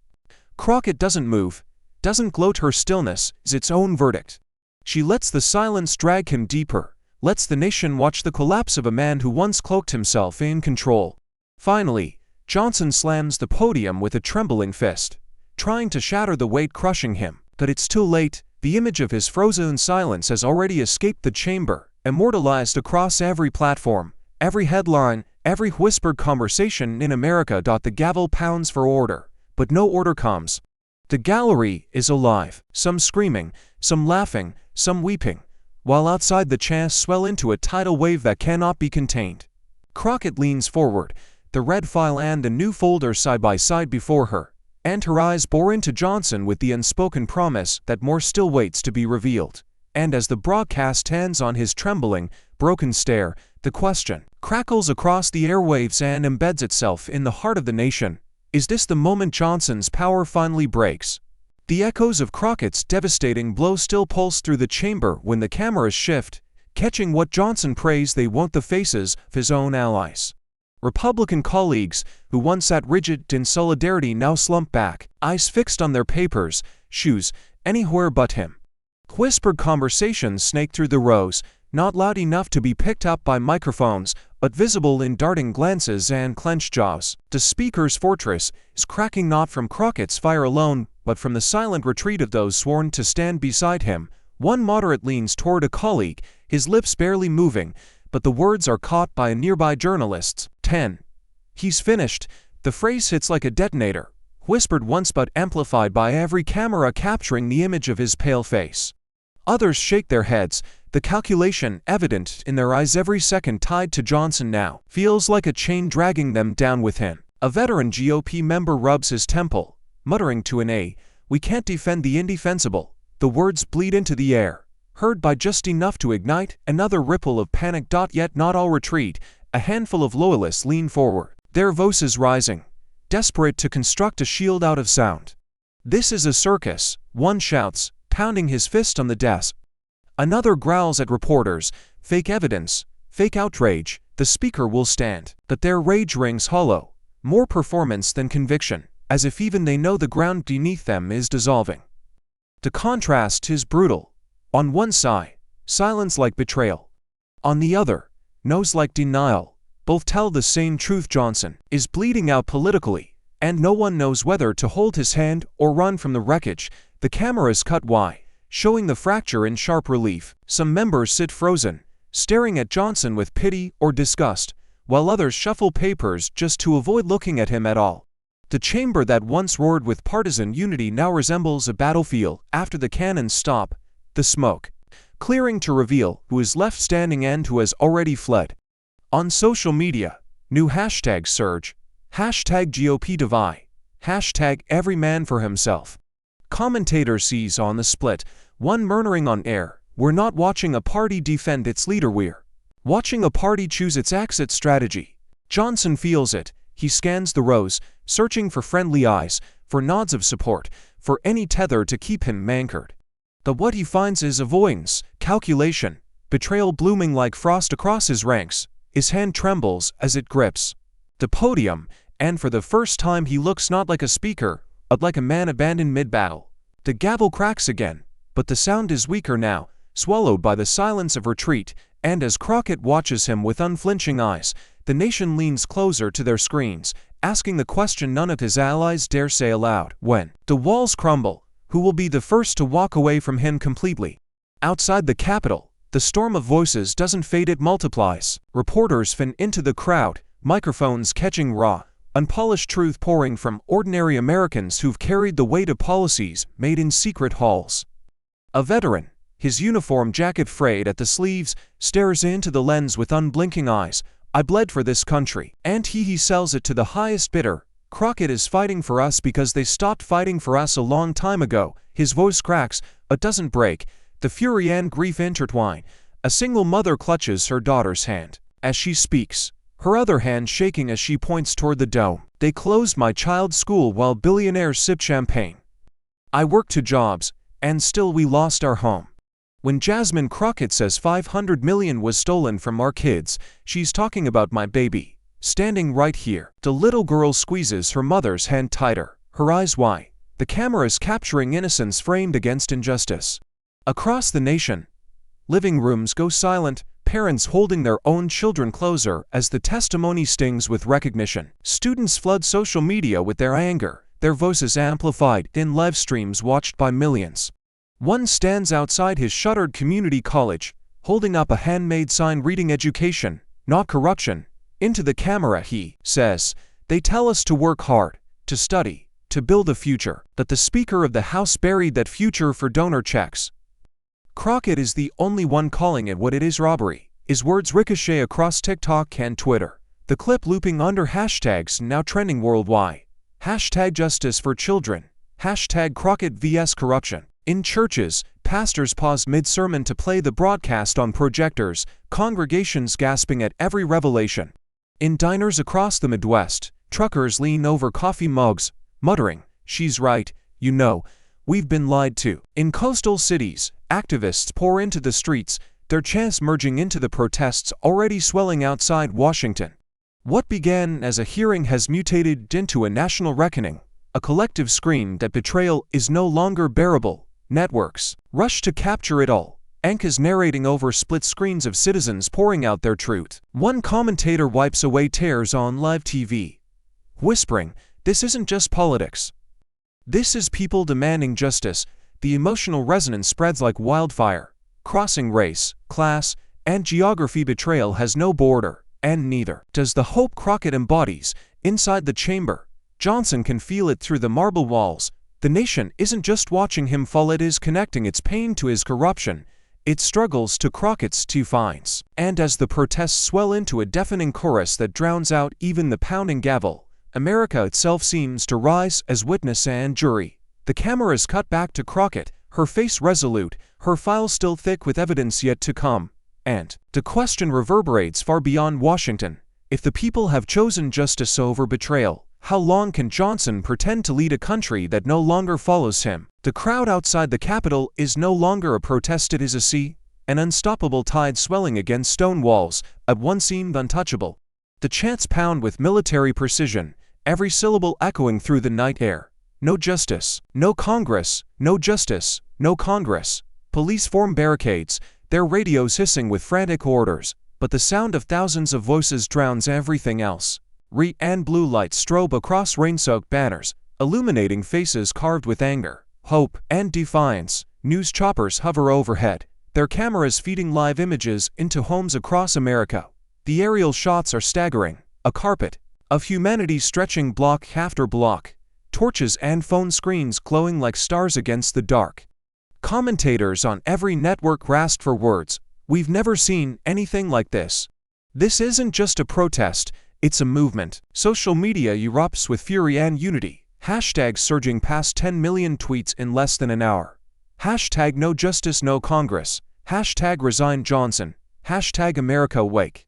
Crockett doesn't move, doesn't gloat. Her stillness is its own verdict. She lets the silence drag him deeper, lets the nation watch the collapse of a man who once cloaked himself in control. Finally, Johnson slams the podium with a trembling fist, trying to shatter the weight crushing him. But it's too late. The image of his frozen silence has already escaped the chamber, immortalized across every platform, every headline, every whispered conversation in America. The gavel pounds for order, but no order comes. The gallery is alive, some screaming, some laughing, some weeping, while outside the chants swell into a tidal wave that cannot be contained. Crockett leans forward, the red file and a new folder side by side before her, and her eyes bore into Johnson with the unspoken promise that more still waits to be revealed. And as the broadcast ends on his trembling, broken stare, the question crackles across the airwaves and embeds itself in the heart of the nation. Is this the moment Johnson's power finally breaks? The echoes of Crockett's devastating blow still pulse through the chamber when the cameras shift, catching what Johnson prays they won't: the faces of his own allies. Republican colleagues, who once sat rigid in solidarity, now slump back, eyes fixed on their papers, shoes, anywhere but him. Whispered conversations snake through the rows, not loud enough to be picked up by microphones, but visible in darting glances and clenched jaws. The speaker's fortress is cracking not from Crockett's fire alone, but from the silent retreat of those sworn to stand beside him. One moderate leans toward a colleague, his lips barely moving, but the words are caught by a nearby journalist. 10. He's finished. The phrase hits like a detonator, whispered once but amplified by every camera capturing the image of his pale face. Others shake their heads, the calculation evident in their eyes. Every second tied to Johnson now feels like a chain dragging them down with him. A veteran GOP member rubs his temple, muttering to an aide, "We can't defend the indefensible." The words bleed into the air, heard by just enough to ignite another ripple of panic. Yet not all retreat. A handful of loyalists lean forward, their voices rising, desperate to construct a shield out of sound. "This is a circus," one shouts, pounding his fist on the desk. Another growls at reporters, "Fake evidence, fake outrage." The speaker will stand, but their rage rings hollow, more performance than conviction, as if even they know the ground beneath them is dissolving. The contrast is brutal. On one side, silence like betrayal. On the other, no's like denial. Both tell the same truth: Johnson is bleeding out politically, and no one knows whether to hold his hand or run from the wreckage. The cameras cut wide, showing the fracture in sharp relief. Some members sit frozen, staring at Johnson with pity or disgust, while others shuffle papers just to avoid looking at him at all. The chamber that once roared with partisan unity now resembles a battlefield after the cannons stop, the smoke clearing to reveal who is left standing and who has already fled. On social media, new hashtags surge. Hashtag GOP divide. Hashtag every man for himself. Commentators seize on the split, one murmuring on air, "We're not watching a party defend its leader, we're watching a party choose its exit strategy." Johnson feels it. He scans the rows, searching for friendly eyes, for nods of support, for any tether to keep him anchored. But what he finds is avoidance, calculation, betrayal blooming like frost across his ranks. His hand trembles as it grips the podium, and for the first time he looks not like a speaker, but like a man abandoned mid-battle. The gavel cracks again, but the sound is weaker now, swallowed by the silence of retreat, and as Crockett watches him with unflinching eyes, the nation leans closer to their screens, asking the question none of his allies dare say aloud. When the walls crumble, who will be the first to walk away from him completely? Outside the Capitol, the storm of voices doesn't fade, it multiplies. Reporters fin into the crowd, microphones catching raw, unpolished truth pouring from ordinary Americans who've carried the weight of policies made in secret halls. A veteran, his uniform jacket frayed at the sleeves, stares into the lens with unblinking eyes. "I bled for this country, and he sells it to the highest bidder. Crockett is fighting for us because they stopped fighting for us a long time ago." His voice cracks, but doesn't break. The fury and grief intertwine. A single mother clutches her daughter's hand as she speaks, her other hand shaking as she points toward the dome. "They closed my child's school while billionaires sip champagne. I worked 2 jobs, and still we lost our home." When Jasmine Crockett says 500 million was stolen from our kids, she's talking about my baby, standing right here. The little girl squeezes her mother's hand tighter, her eyes wide. The camera's capturing innocence framed against injustice. Across the nation, living rooms go silent, parents holding their own children closer as the testimony stings with recognition. Students flood social media with their anger, their voices amplified in live streams watched by millions. One stands outside his shuttered community college, holding up a handmade sign reading "Education, not corruption." Into the camera he says, "They tell us to work hard, to study, to build a future." But the Speaker of the House buried that future for donor checks. Crockett is the only one calling it what it is: robbery. His words ricochet across TikTok and Twitter, the clip looping under hashtags now trending worldwide. Hashtag justice for children. Hashtag Crockett vs corruption. In churches, pastors pause mid-sermon to play the broadcast on projectors, congregations gasping at every revelation. In diners across the Midwest, truckers lean over coffee mugs, muttering, "She's right, you know, we've been lied to." In coastal cities, activists pour into the streets, their chants merging into the protests already swelling outside Washington. What began as a hearing has mutated into a national reckoning, a collective scream that betrayal is no longer bearable. Networks rush to capture it all, Anchors narrating over split screens of citizens pouring out their truth. One commentator wipes away tears on live TV, whispering, "This isn't just politics. This is people demanding justice." The emotional resonance spreads like wildfire, crossing race, class, and geography. Betrayal has no border, and neither does the hope Crockett embodies. Inside the chamber, Johnson can feel it through the marble walls. The nation isn't just watching him fall, it is connecting its pain to his corruption, its struggles to Crockett's defiance. And as the protests swell into a deafening chorus that drowns out even the pounding gavel, America itself seems to rise as witness and jury. The cameras cut back to Crockett, her face resolute, her file still thick with evidence yet to come. And the question reverberates far beyond Washington. If the people have chosen justice over betrayal, how long can Johnson pretend to lead a country that no longer follows him? The crowd outside the Capitol is no longer a protest, it is a sea, an unstoppable tide swelling against stone walls, at once seemed untouchable. The chants pound with military precision, every syllable echoing through the night air. No justice, no Congress, no justice, no Congress. Police form barricades, their radios hissing with frantic orders, but the sound of thousands of voices drowns everything else. Red and blue lights strobe across rain-soaked banners, illuminating faces carved with anger, hope, and defiance. News choppers hover overhead, their cameras feeding live images into homes across America. The aerial shots are staggering, a carpet of humanity stretching block after block, torches and phone screens glowing like stars against the dark. Commentators on every network grasp for words. "We've never seen anything like this. This isn't just a protest, it's a movement." Social media erupts with fury and unity. Hashtags surging past 10 million tweets in less than an hour. Hashtag no justice, no Congress. Hashtag resign Johnson. Hashtag America awake.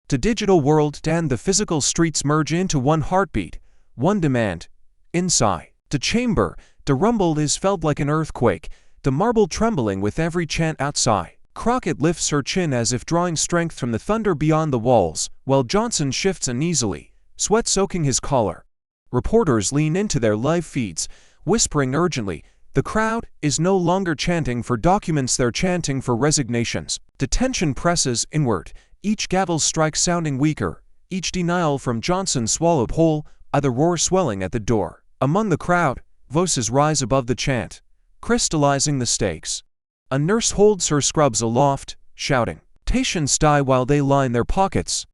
The digital world and the physical streets merge into one heartbeat, one demand. Inside the chamber, the rumble is felt like an earthquake, the marble trembling with every chant outside. Crockett lifts her chin as if drawing strength from the thunder beyond the walls, while Johnson shifts uneasily, sweat soaking his collar. Reporters lean into their live feeds, whispering urgently. The crowd is no longer chanting for documents, they're chanting for resignations. The tension presses inward, each gavel strike sounding weaker, each denial from Johnson swallowed whole, the roar swelling at the door. Among the crowd, voices rise above the chant, crystallizing the stakes. A nurse holds her scrubs aloft, shouting, "Patients die while they line their pockets."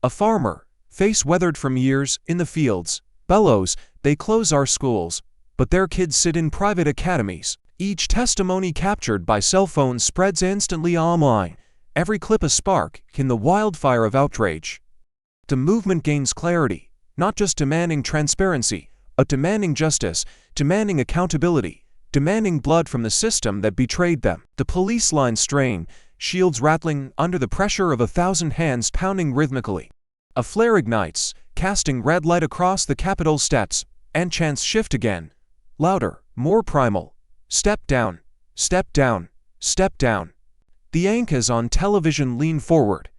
A farmer, face weathered from years in the fields, bellows, "They close our schools, but their kids sit in private academies." Each testimony captured by cell phones spreads instantly online, every clip a spark in the wildfire of outrage. The movement gains clarity, not just demanding transparency, but demanding justice, demanding accountability, demanding blood from the system that betrayed them. The police lines strain, shields rattling under the pressure of 1,000 hands pounding rhythmically. A flare ignites, casting red light across the Capitol steps, and chants shift again. Louder, more primal. Step down, step down, step down. The anchors on television lean forward,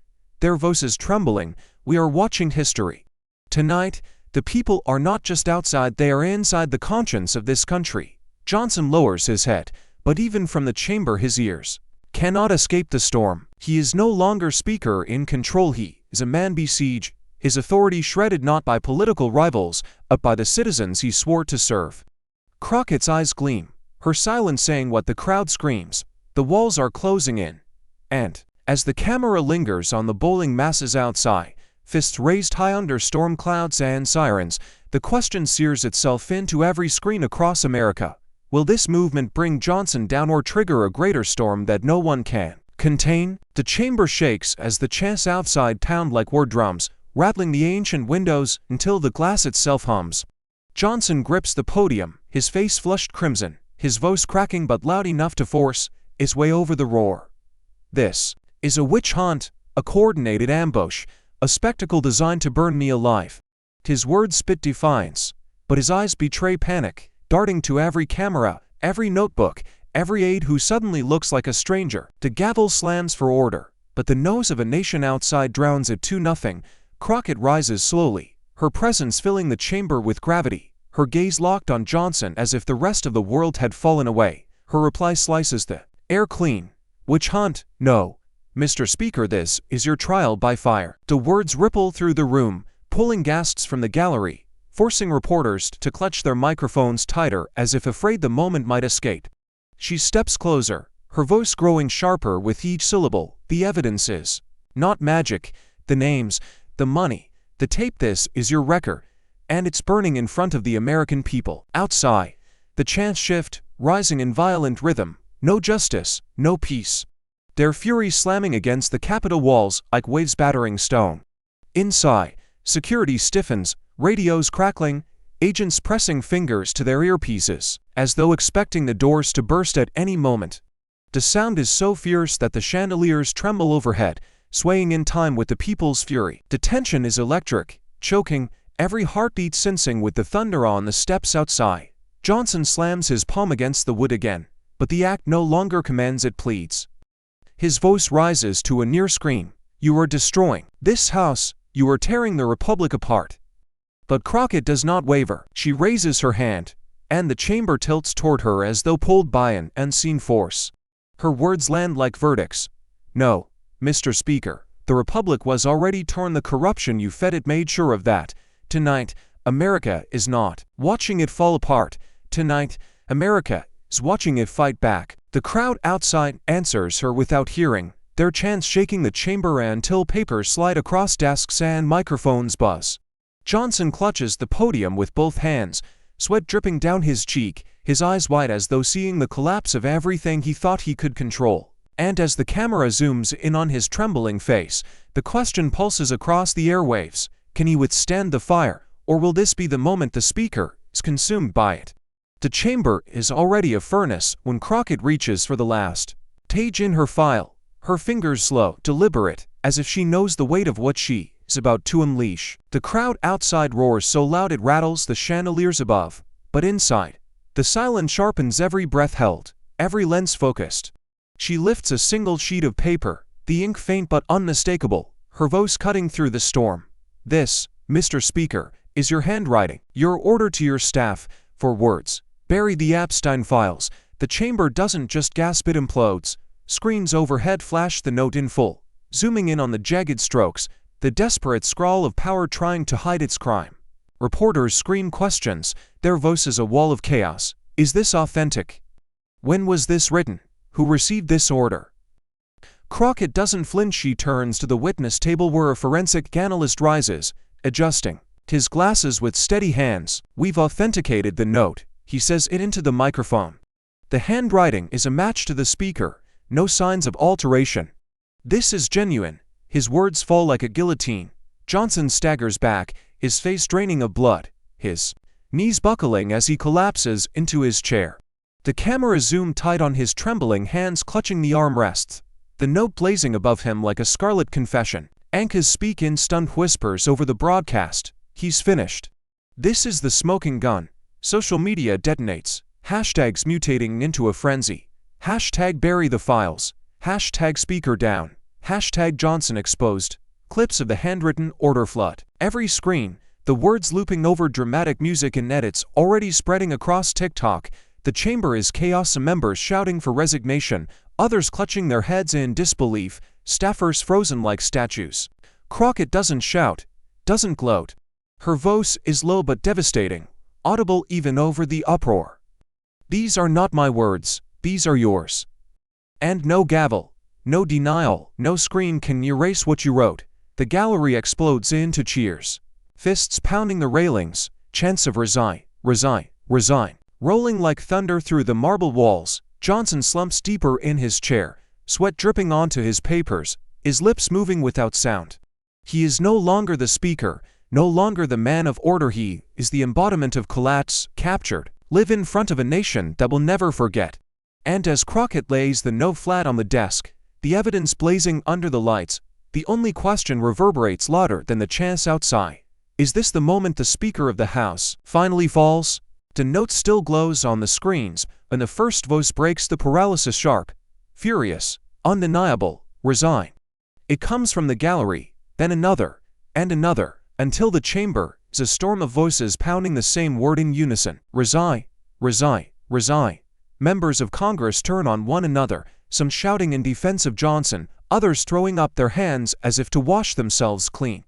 their voices trembling. "We are watching history. Tonight, the people are not just outside, they are inside the conscience of this country." Johnson lowers his head, but even from the chamber his ears cannot escape the storm. He is no longer speaker in control, he is a man besieged, his authority shredded not by political rivals, but by the citizens he swore to serve. Crockett's eyes gleam, her silence saying what the crowd screams. The walls are closing in. And, as the camera lingers on the bowling masses outside, fists raised high under storm clouds and sirens, the question sears itself into every screen across America. Will this movement bring Johnson down or trigger a greater storm that no one can contain? The chamber shakes as the chants outside pound like war drums, rattling the ancient windows until the glass itself hums. Johnson grips the podium, his face flushed crimson, his voice cracking but loud enough to force its way over the roar. "This is a witch hunt, a coordinated ambush, a spectacle designed to burn me alive." His words spit defiance, but his eyes betray panic, darting to every camera, every notebook, every aide who suddenly looks like a stranger. The gavel slams for order, but the nose of a nation outside drowns it 2-0. Crockett rises slowly, her presence filling the chamber with gravity, her gaze locked on Johnson as if the rest of the world had fallen away. Her reply slices the air clean, Witch hunt? No. Mr. Speaker, this is your trial by fire. The words ripple through the room, pulling gasps from the gallery, forcing reporters to clutch their microphones tighter as if afraid the moment might escape. She steps closer, her voice growing sharper with each syllable. The evidence is not magic, the names, the money, the tape. This is your record, and it's burning in front of the American people. Outside, the chants shift, rising in violent rhythm. No justice, no peace. Their fury slamming against the Capitol walls like waves battering stone. Inside, security stiffens, radios crackling, agents pressing fingers to their earpieces, as though expecting the doors to burst at any moment. The sound is so fierce that the chandeliers tremble overhead, swaying in time with the people's fury. The tension is electric, choking, every heartbeat sensing with the thunder on the steps outside. Johnson slams his palm against the wood again, but the act no longer commands, it pleads. His voice rises to a near scream. You are destroying this house, you are tearing the Republic apart. But Crockett does not waver. She raises her hand, and the chamber tilts toward her as though pulled by an unseen force. Her words land like verdicts. No, Mr. Speaker, the Republic was already torn. The corruption you fed it made sure of that. Tonight, America is not watching it fall apart. Tonight, America is watching it fight back. The crowd outside answers her without hearing, their chants shaking the chamber until papers slide across desks and microphones buzz. Johnson clutches the podium with both hands, sweat dripping down his cheek, his eyes wide as though seeing the collapse of everything he thought he could control. And as the camera zooms in on his trembling face, the question pulses across the airwaves. Can he withstand the fire, or will this be the moment the speaker is consumed by it? The chamber is already a furnace when Crockett reaches for the last page in her file, her fingers slow, deliberate, as if she knows the weight of what she is about to unleash. The crowd outside roars so loud it rattles the chandeliers above, but inside, the silence sharpens every breath held, every lens focused. She lifts a single sheet of paper, the ink faint but unmistakable, her voice cutting through the storm. This, Mr. Speaker, is your handwriting, your order to your staff, for words. Bury the Epstein files. The chamber doesn't just gasp, it implodes. Screens overhead flash the note in full, zooming in on the jagged strokes, the desperate scrawl of power trying to hide its crime. Reporters scream questions, their voices a wall of chaos. Is this authentic? When was this written? Who received this order? Crockett doesn't flinch. She turns to the witness table where a forensic analyst rises, adjusting his glasses with steady hands. We've authenticated the note, he says it into the microphone. The handwriting is a match to the speaker, no signs of alteration. This is genuine. His words fall like a guillotine. Johnson staggers back, his face draining of blood, his knees buckling as he collapses into his chair. The camera zoomed tight on his trembling hands clutching the armrests, the note blazing above him like a scarlet confession. Anchors speak in stunned whispers over the broadcast. He's finished. This is the smoking gun. Social media detonates. Hashtags mutating into a frenzy. Hashtag bury the files. Hashtag speaker down. Hashtag Johnson exposed. Clips of the handwritten order flood every screen, the words looping over dramatic music and edits already spreading across TikTok. The chamber is chaos, some members shouting for resignation, others clutching their heads in disbelief, staffers frozen like statues. Crockett doesn't shout, doesn't gloat. Her voice is low but devastating, audible even over the uproar. These are not my words, these are yours. And no gavel, no denial, no scream can erase what you wrote. The gallery explodes into cheers. Fists pounding the railings, chants of resign, resign, resign. Rolling like thunder through the marble walls, Johnson slumps deeper in his chair, sweat dripping onto his papers, his lips moving without sound. He is no longer the speaker, no longer the man of order. He is the embodiment of collapse, captured, live in front of a nation that will never forget. And as Crockett lays the note flat on the desk, the evidence blazing under the lights, the only question reverberates louder than the chants outside. Is this the moment the Speaker of the House finally falls? The note still glows on the screens, and the first voice breaks the paralysis sharp, furious, undeniable, resign. It comes from the gallery, then another, and another, until the chamber is a storm of voices pounding the same word in unison. Resign, resign, resign. Members of Congress turn on one another, some shouting in defense of Johnson, others throwing up their hands as if to wash themselves clean.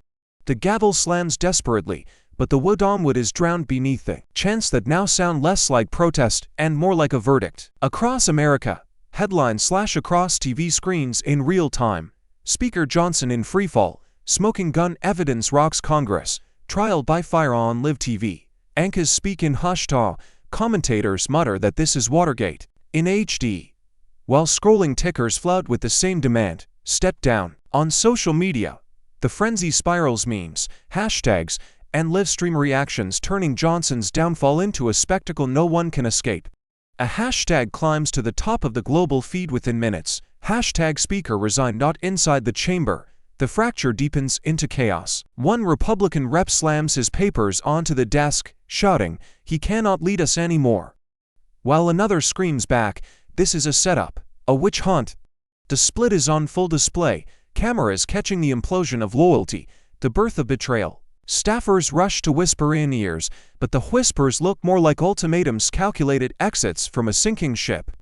The gavel slams desperately, but the wood is drowned beneath the chants that now sound less like protest and more like a verdict. Across America, headlines slash across TV screens in real time. Speaker Johnson in freefall, smoking gun evidence rocks Congress, trial by fire on Live TV. Anchors speak in hushed awe, commentators mutter that this is Watergate in HD. While scrolling tickers flood with the same demand, step down. On social media, the frenzy spirals memes, hashtags, and live stream reactions, turning Johnson's downfall into a spectacle no one can escape. A hashtag climbs to the top of the global feed within minutes. Hashtag speaker resigned not inside the chamber. The fracture deepens into chaos. One Republican rep slams his papers onto the desk, shouting, "He cannot lead us anymore." While another screams back, "This is a setup, a witch hunt." The split is on full display, cameras catching the implosion of loyalty, the birth of betrayal. Staffers rush to whisper in ears, but the whispers look more like ultimatums, calculated exits from a sinking ship.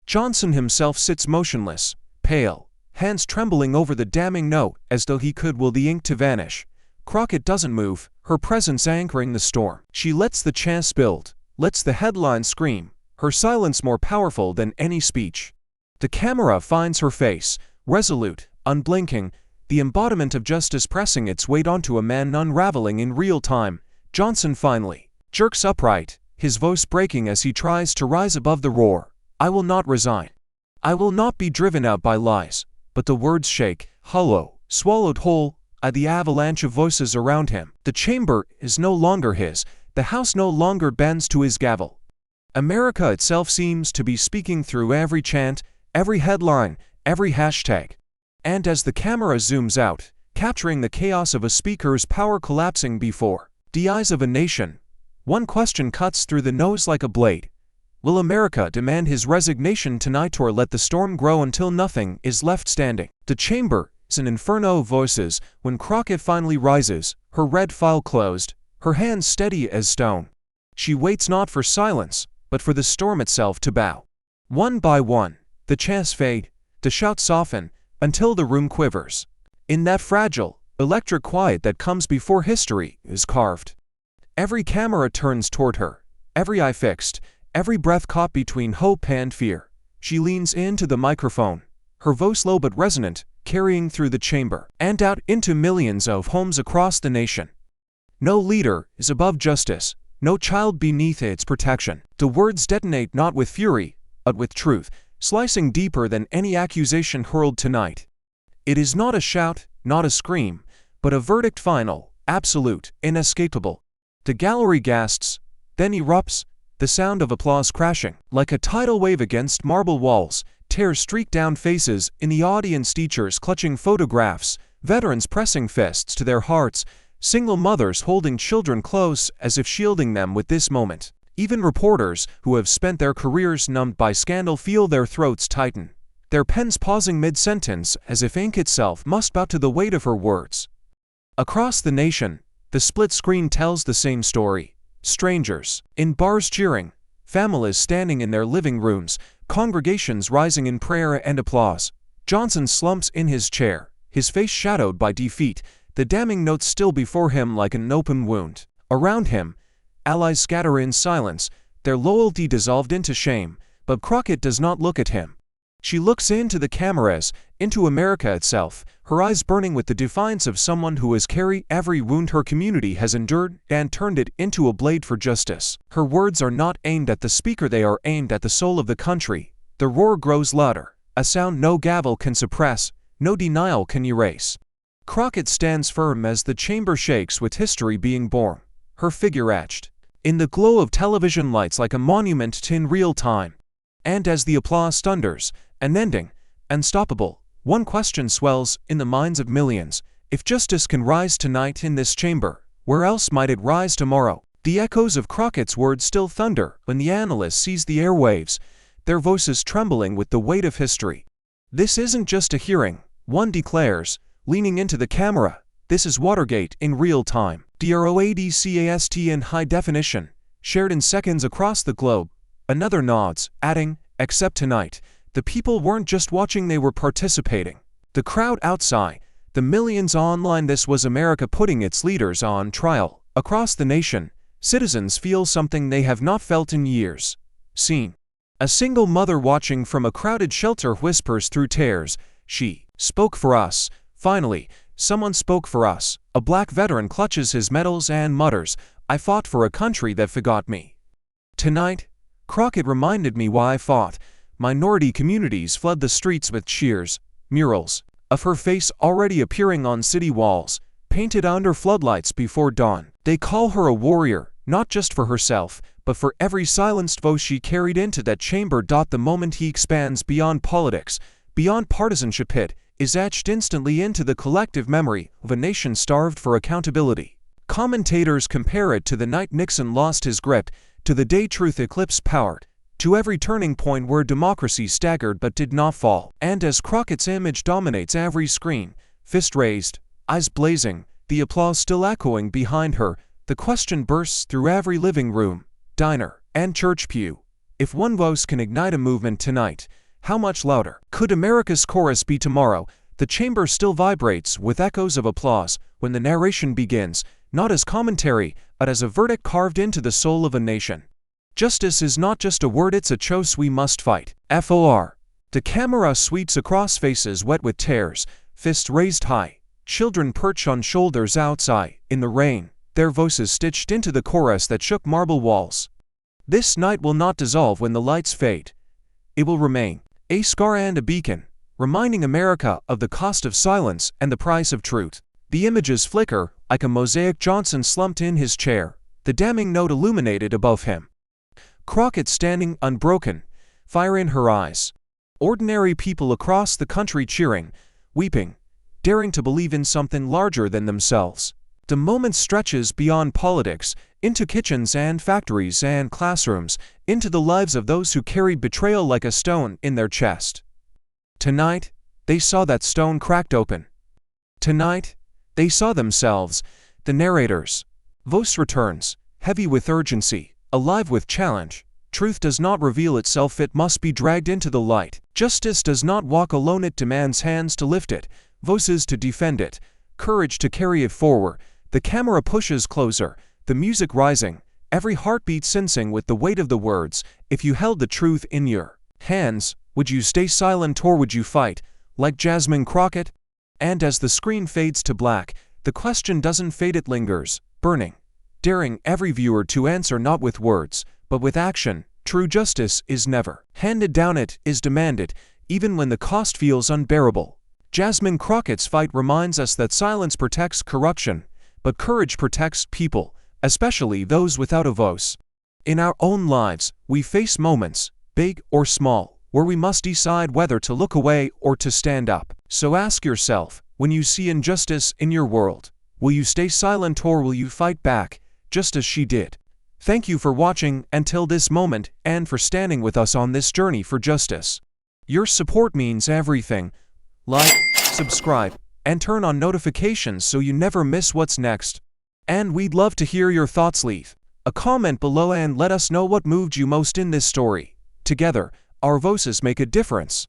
Johnson himself sits motionless, pale, hands trembling over the damning note as though he could will the ink to vanish. Crockett doesn't move, her presence anchoring the storm. She lets the chants build, lets the headlines scream, her silence more powerful than any speech. The camera finds her face, resolute, unblinking, the embodiment of justice pressing its weight onto a man unraveling in real time. Johnson finally jerks upright, his voice breaking as he tries to rise above the roar. "I will not resign. I will not be driven out by lies." But the words shake, hollow, swallowed whole, at the avalanche of voices around him. The chamber is no longer his, the House no longer bends to his gavel. America itself seems to be speaking through every chant, every headline, every hashtag. And as the camera zooms out, capturing the chaos of a speaker's power collapsing before the eyes of a nation, one question cuts through the nose like a blade. Will America demand his resignation tonight, or let the storm grow until nothing is left standing? The chamber is an inferno of voices when Crockett finally rises, her red file closed, her hands steady as stone. She waits not for silence, but for the storm itself to bow. One by one, the chants fade, the shouts soften, until the room quivers. In that fragile, electric quiet that comes before history is carved. Every camera turns toward her, every eye fixed, every breath caught between hope and fear. She leans into the microphone, her voice low but resonant, carrying through the chamber and out into millions of homes across the nation. No leader is above justice, no child beneath its protection. The words detonate not with fury, but with truth, slicing deeper than any accusation hurled tonight. It is not a shout, not a scream, but a verdict final, absolute, inescapable. The gallery gasps, then erupts, the sound of applause crashing. Like a tidal wave against marble walls, tears streak down faces in the audience, teachers clutching photographs, veterans pressing fists to their hearts, single mothers holding children close as if shielding them with this moment. Even reporters who have spent their careers numbed by scandal feel their throats tighten, their pens pausing mid-sentence as if ink itself must bow to the weight of her words. Across the nation, the split screen tells the same story. Strangers in bars cheering, families standing in their living rooms, congregations rising in prayer and applause. Johnson slumps in his chair, his face shadowed by defeat, the damning notes still before him like an open wound. Around him, allies scatter in silence, their loyalty dissolved into shame, but Crockett does not look at him. She looks into the cameras, into America itself, her eyes burning with the defiance of someone who has carried every wound her community has endured and turned it into a blade for justice. Her words are not aimed at the speaker, they are aimed at the soul of the country. The roar grows louder, a sound no gavel can suppress, no denial can erase. Crockett stands firm as the chamber shakes with history being born, her figure etched in the glow of television lights like a monument in real time. And as the applause thunders, unending, unstoppable, one question swells in the minds of millions. If justice can rise tonight in this chamber, where else might it rise tomorrow? The echoes of Crockett's words still thunder when the analysts seize the airwaves, their voices trembling with the weight of history. This isn't just a hearing, one declares, leaning into the camera. This is Watergate in real time. DROADCAST in high definition, shared in seconds across the globe. Another nods, adding, except tonight, The people weren't just watching, they were participating. The crowd outside, the millions online. This was America putting its leaders on trial. Across the nation, citizens feel something they have not felt in years. Seen. A single mother watching from a crowded shelter whispers through tears, "She spoke for us. Finally, someone spoke for us." A black veteran clutches his medals and mutters, "I fought for a country that forgot me." Tonight, Crockett reminded me why I fought. Minority communities flood the streets with cheers, murals of her face already appearing on city walls, painted under floodlights before dawn. They call her a warrior, not just for herself, but for every silenced voice she carried into that chamber. The moment he expands beyond politics, beyond partisanship, it is etched instantly into the collective memory of a nation starved for accountability. Commentators compare it to the night Nixon lost his grip, to the day truth eclipsed power, to every turning point where democracy staggered but did not fall. And as Crockett's image dominates every screen, fist raised, eyes blazing, the applause still echoing behind her, the question bursts through every living room, diner, and church pew. If one voice can ignite a movement tonight, how much louder could America's chorus be tomorrow? The chamber still vibrates with echoes of applause when the narration begins, not as commentary, but as a verdict carved into the soul of a nation. Justice is not just a word, it's a choice we must fight. FOR. The camera sweeps across faces wet with tears, fists raised high. Children perch on shoulders outside, in the rain, their voices stitched into the chorus that shook marble walls. This night will not dissolve when the lights fade. It will remain, a scar and a beacon, reminding America of the cost of silence and the price of truth. The images flicker, like a mosaic. Johnson slumped in his chair, the damning note illuminated above him. Crockett standing unbroken, fire in her eyes. Ordinary people across the country cheering, weeping, daring to believe in something larger than themselves. The moment stretches beyond politics, into kitchens and factories and classrooms, into the lives of those who carried betrayal like a stone in their chest. Tonight, they saw that stone cracked open. Tonight, they saw themselves, the narrators. Voice returns, heavy with urgency, alive with challenge. Truth does not reveal itself, it must be dragged into the light. Justice does not walk alone, it demands hands to lift it, voices to defend it, courage to carry it forward. The camera pushes closer, the music rising, every heartbeat sensing with the weight of the words. If you held the truth in your hands, would you stay silent or would you fight, like Jasmine Crockett? And as the screen fades to black, the question doesn't fade, it lingers, burning, daring every viewer to answer not with words, but with action. True justice is never handed down, it is demanded, even when the cost feels unbearable. Jasmine Crockett's fight reminds us that silence protects corruption, but courage protects people, especially those without a voice. In our own lives, we face moments, big or small, where we must decide whether to look away or to stand up. So ask yourself, when you see injustice in your world, will you stay silent or will you fight back, just as she did? Thank you for watching until this moment and for standing with us on this journey for justice. Your support means everything. Like, subscribe, and turn on notifications so you never miss what's next. And we'd love to hear your thoughts. Leave a comment below and let us know what moved you most in this story. Together, our voices make a difference.